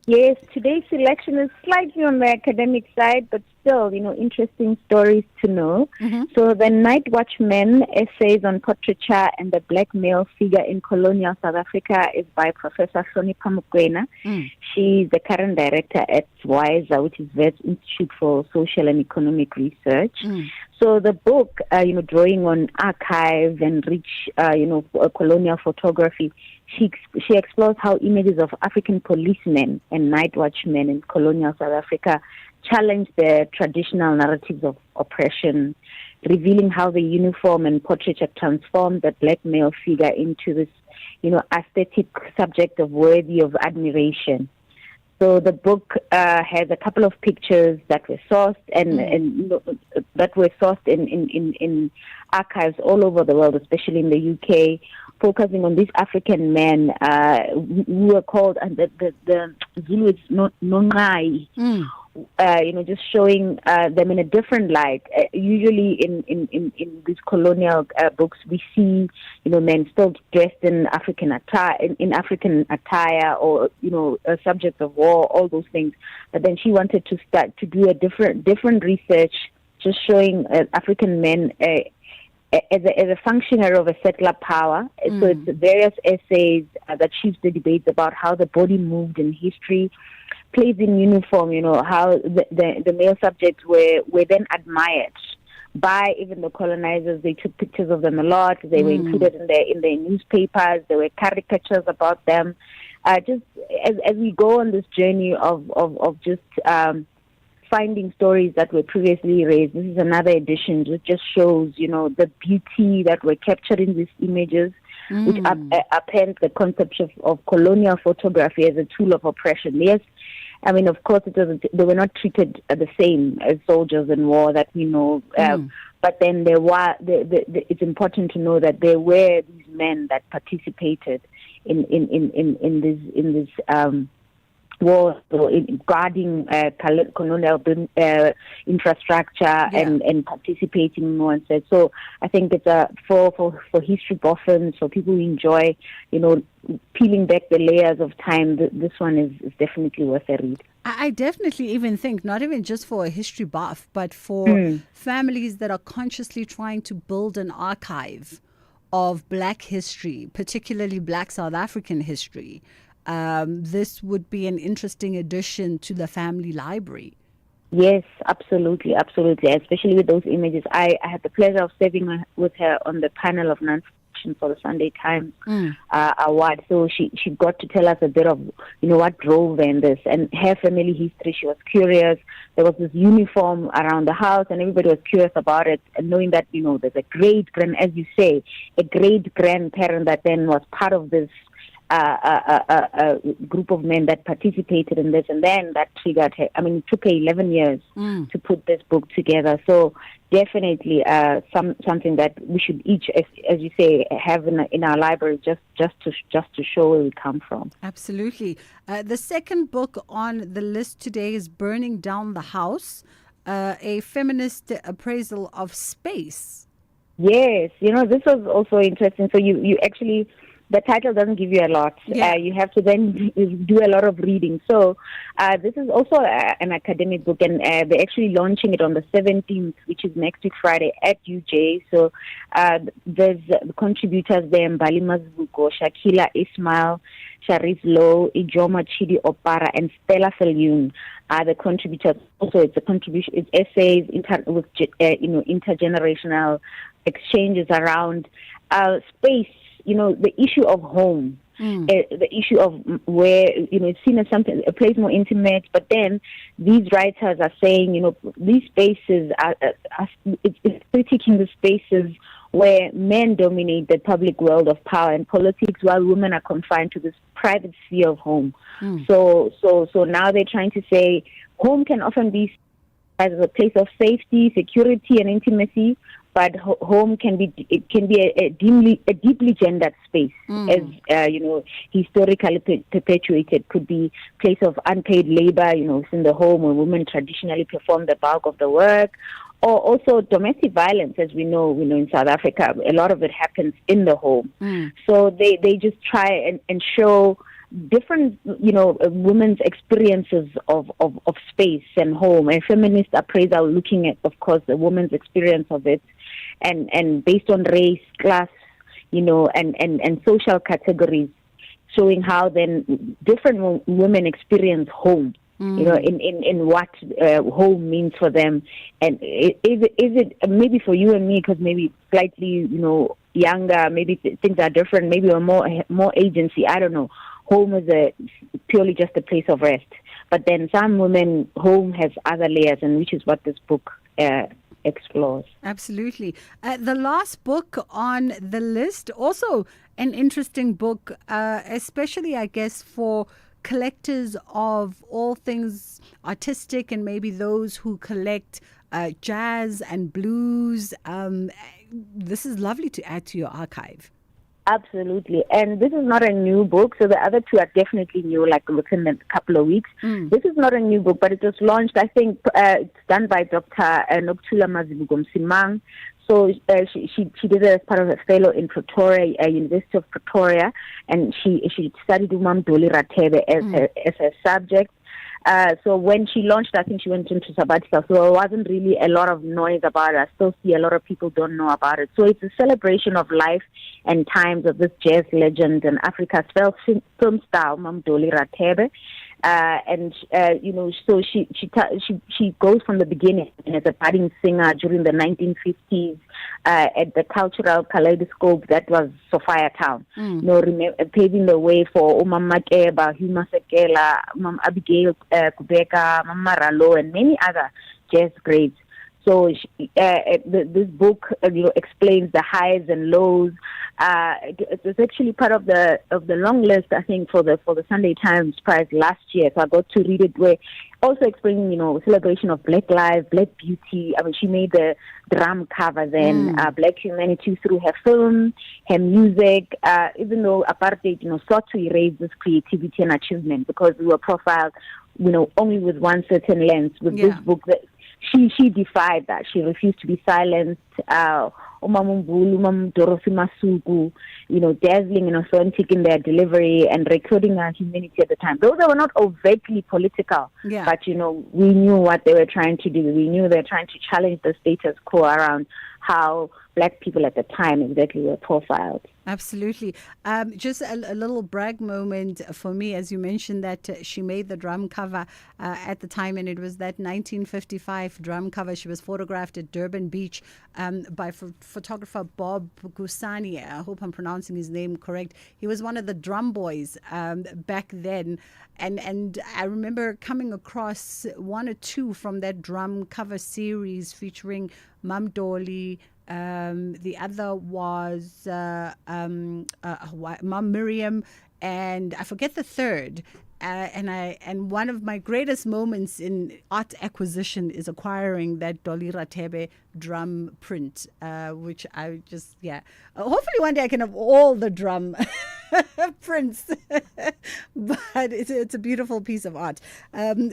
Yes, today's selection is slightly on the academic side, but still, interesting stories to know. So the Night Watchman, Essays on Portraiture and the Black Male Figure in Colonial South Africa is by Professor Hlonipha Mokoena. She's the current director at WISA, which is Wits Institute for Social and Economic Research. So the book, drawing on archive and rich, colonial photography, she explores how images of African policemen and night watchmen in colonial South Africa challenge the traditional narratives of oppression, revealing how the uniform and portraiture transformed the black male figure into this, aesthetic subject of worthy of admiration. So the book has a couple of pictures that were sourced and that were sourced in archives all over the world, especially in the UK, focusing on these African men who were called, and the Zulu is Nongai. Just showing them in a different light. Usually in these colonial books, we see, men still dressed in African attire, or a subject of war, all those things. But then she wanted to start to do a different research, just showing African men as a functionary of a settler power. So it's various essays that shifts the debates about how the body moved in history, placed in uniform, how the male subjects were then admired by even the colonizers. They took pictures of them a lot. They were included in their newspapers. There were caricatures about them. Just as we go on this journey of just finding stories that were previously raised, this is another edition. It just shows, the beauty that were captured in these images, which append the concept of colonial photography as a tool of oppression. Yes, I mean, of course, they were not treated the same as soldiers in war that we know. But then it's important to know that there were these men that participated in this war, in guarding colonial infrastructure and participating in war. So I think it's for history buffs, for people who enjoy, peeling back the layers of time. This one is definitely worth a read. I definitely even think, not even just for a history buff, but for families that are consciously trying to build an archive of Black history, particularly Black South African history. This would be an interesting addition to the family library. Yes, absolutely, absolutely. Especially with those images. I had the pleasure of serving with her on the panel of nonfiction for the Sunday Times award. So she got to tell us a bit of, what drove her in this and her family history. She was curious. There was this uniform around the house and everybody was curious about it, and knowing that, there's a as you say, a great grandparent that then was part of this a group of men that participated in this, and then that triggered her. I mean, it took her 11 years to put this book together. So definitely something that we should each, as you say, have in our library just to show where we come from. Absolutely. The second book on the list today is Burning Down the House, a feminist appraisal of space. Yes, this was also interesting. So you actually... The title doesn't give you a lot. Yeah. You have to then do a lot of reading. So this is also an academic book, and they're actually launching it on the 17th, which is next week Friday at UJ. So there's contributors there, Mbali Mazbuko, Shakila Ismail, Sharif Lowe, Ijoma Chidi Opara, and Stella Falyun are the contributors. Also, it's a contribution, it's essays with intergenerational exchanges around space. The issue of home, the issue of where, it's seen as something, a place more intimate, but then these writers are saying, these spaces it's critiquing the spaces where men dominate the public world of power and politics while women are confined to this private sphere of home. So now they're trying to say home can often be as a place of safety, security, and intimacy, but home can be a deeply gendered space, as historically perpetuated. Could be place of unpaid labor, it's in the home where women traditionally perform the bulk of the work, or also domestic violence, as we know in South Africa, a lot of it happens in the home. So they just try and show different, women's experiences of space and home, and feminist appraisal looking at, of course, the woman's experience of it, and based on race, class, and social categories, showing how then different women experience home, in what home means for them. And is it maybe for you and me, because maybe slightly, younger, maybe things are different, maybe more agency, I don't know. Home is purely just a place of rest. But then some women, home has other layers, and which is what this book explores. Absolutely. The last book on the list, also an interesting book, especially, I guess, for collectors of all things artistic and maybe those who collect jazz and blues. This is lovely to add to your archive. Absolutely. And this is not a new book. So the other two are definitely new, like within a couple of weeks. This is not a new book, but it was launched, I think, it's done by Dr. Nokuthula Mazibugom Simang. So she did it as part of a fellow in Pretoria, University of Pretoria, and she studied Umam Doli Ratebe as her subject. So when she launched, I think she went into sabbatical, so there wasn't really a lot of noise about it. I still see a lot of people don't know about it. So it's a celebration of life and times of this jazz legend and Africa's film star, Mamdoli Ratebe. So she goes from the beginning as a budding singer during the 1950s at the cultural kaleidoscope that was Sophia Town. Paving the way for Umam Makeba, Huma Sekela, Umam Abigail Kubeka, Mama Ralo, and many other jazz greats. So this book explains the highs and lows. It's actually part of the long list, I think, for the Sunday Times Prize last year. So I got to read it, where also explaining, celebration of Black life, Black beauty. I mean, she made the drum cover then, Black humanity through her film, her music. Even though apartheid, sought to erase this creativity and achievement because we were profiled, only with one certain lens. With this book, she defied that. She refused to be silenced. Dorothy Masuku, dazzling and authentic in their delivery and recording our humanity at the time. Those that were not overtly political, but we knew what they were trying to do. We knew they were trying to challenge the status quo around how black people at the time exactly were profiled. Absolutely. Just a little brag moment for me, as you mentioned that she made the drum cover at the time, and it was that 1955 drum cover. She was photographed at Durban Beach by photographer Bob Gusani. I hope I'm pronouncing his name correct. He was one of the drum boys back then. And I remember coming across one or two from that drum cover series featuring Mam Dolly. The other was Mom Miriam, and I forget the third. And one of my greatest moments in art acquisition is acquiring that Dolly Ratebe drum print, which I just, hopefully one day I can have all the drum prints. But it's a beautiful piece of art.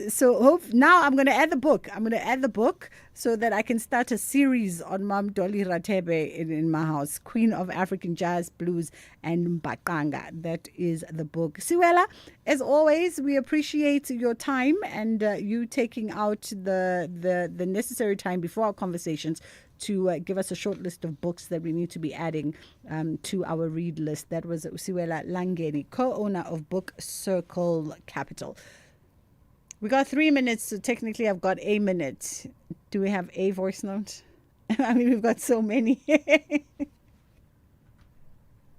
So now I'm going to add the book. I'm going to add the book so that I can start a series on Mam Dolly Ratebe in my house, Queen of African Jazz, Blues, and Mbaqanga. That is the book. Siwela, as always, we appreciate your time and you taking out the necessary time before our conversations to give us a short list of books that we need to be adding to our read list. That was Siwela Langeni, co-owner of Book Circle Capital. We got 3 minutes, so technically I've got a minute. Do we have a voice note? I mean, we've got so many. Good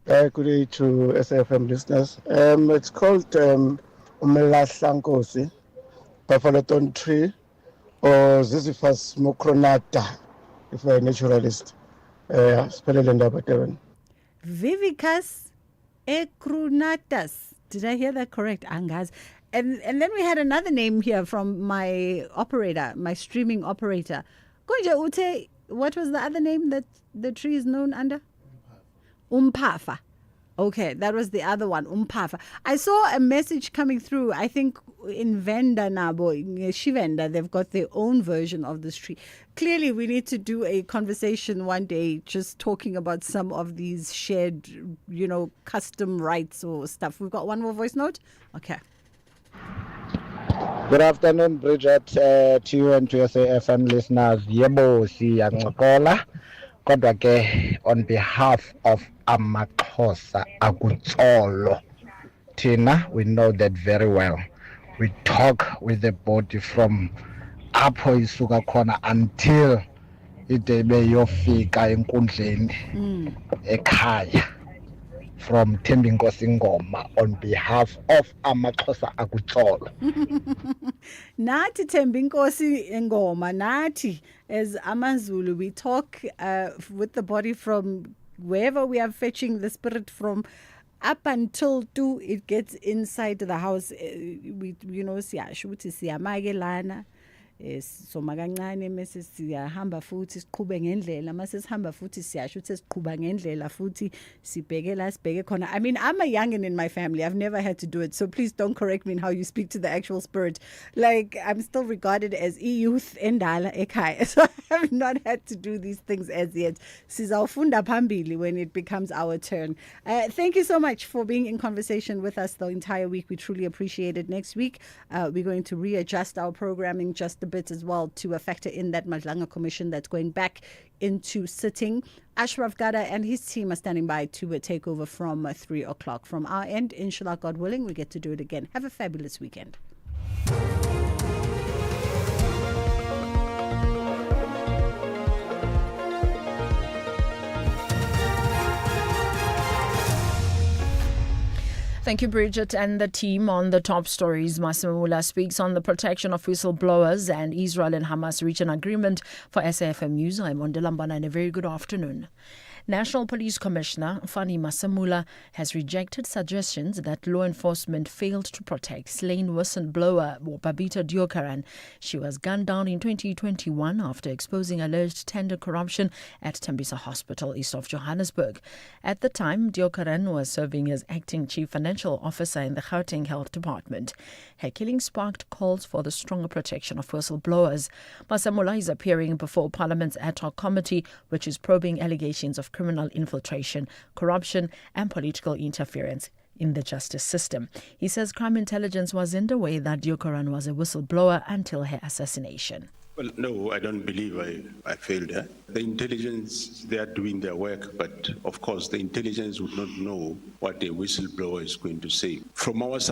day to SFM listeners. It's called Umelahlankosi, Buffalo Thorn Tree, or Ziziphus mucronata, if you're a naturalist. Vivicus ecrunatus. Did I hear that correct, Angas? And then we had another name here from my operator, my streaming operator. Konja Ute, what was the other name that the tree is known under? Umphafa. Okay, that was the other one, Umphafa. I saw a message coming through, I think in Venda Nabo, in Shivenda, they've got their own version of this tree. Clearly, we need to do a conversation one day just talking about some of these shared, custom rights or stuff. We've got one more voice note? Okay. Good afternoon, Bridget, to you and to your FM listeners. Yebo siyancokola kodwa ke on behalf of amaXhosa akutsolo. Tina, we know that very well. We talk with the body from apho isuka khona until ide beyofika enkundleni ekhaya. From Thembinkosi Ngoma on behalf of amaXhosa akutsolo. Nathi Thembinkosi Ngoma, Nathi as AmaZulu, we talk with the body from wherever we are fetching the spirit from up until it gets inside the house. We siyasho ukuthi siyamakelana. Soma kancane mase siyahamba futhi siqhube ngendlela mase sihamba futhi siyasho ukuthi siqhuba ngendlela futhi sibheke la sibheke khona. I mean, I'm a youngin in my family. I've never had to do it, so please don't correct me in how you speak to the actual spirit. Like, I'm still regarded as youth endala ekhaya, so I have not had to do these things as yet. Sizawufunda phambili when it becomes our turn. Thank you so much for being in conversation with us the entire week. We truly appreciate it. Next week we're going to readjust our programming just a bit as well to factor in that Madlanga Commission that's going back into sitting. Ashraf Gada and his team are standing by to take over from 3 o'clock. From our end, inshallah, God willing, we get to do it again. Have a fabulous weekend. Thank you, Bridget, and the team on the top stories. Masimula speaks on the protection of whistleblowers, and Israel and Hamas reach an agreement for SAFM News. I'm Ondelambana, and a very good afternoon. National Police Commissioner Fani Masamula has rejected suggestions that law enforcement failed to protect slain whistleblower Babita Deokaran. She was gunned down in 2021 after exposing alleged tender corruption at Tembisa Hospital, east of Johannesburg. At the time, Deokaran was serving as acting chief financial officer in the Gauteng Health Department. Her killing sparked calls for the stronger protection of whistleblowers. Masamula is appearing before Parliament's ad hoc committee, which is probing allegations of criminal infiltration, corruption, and political interference in the justice system. He says crime intelligence was in the way that Deokaran was a whistleblower until her assassination. Well, no, I don't believe I failed. The intelligence, they are doing their work, but of course the intelligence would not know what a whistleblower is going to say. From our side,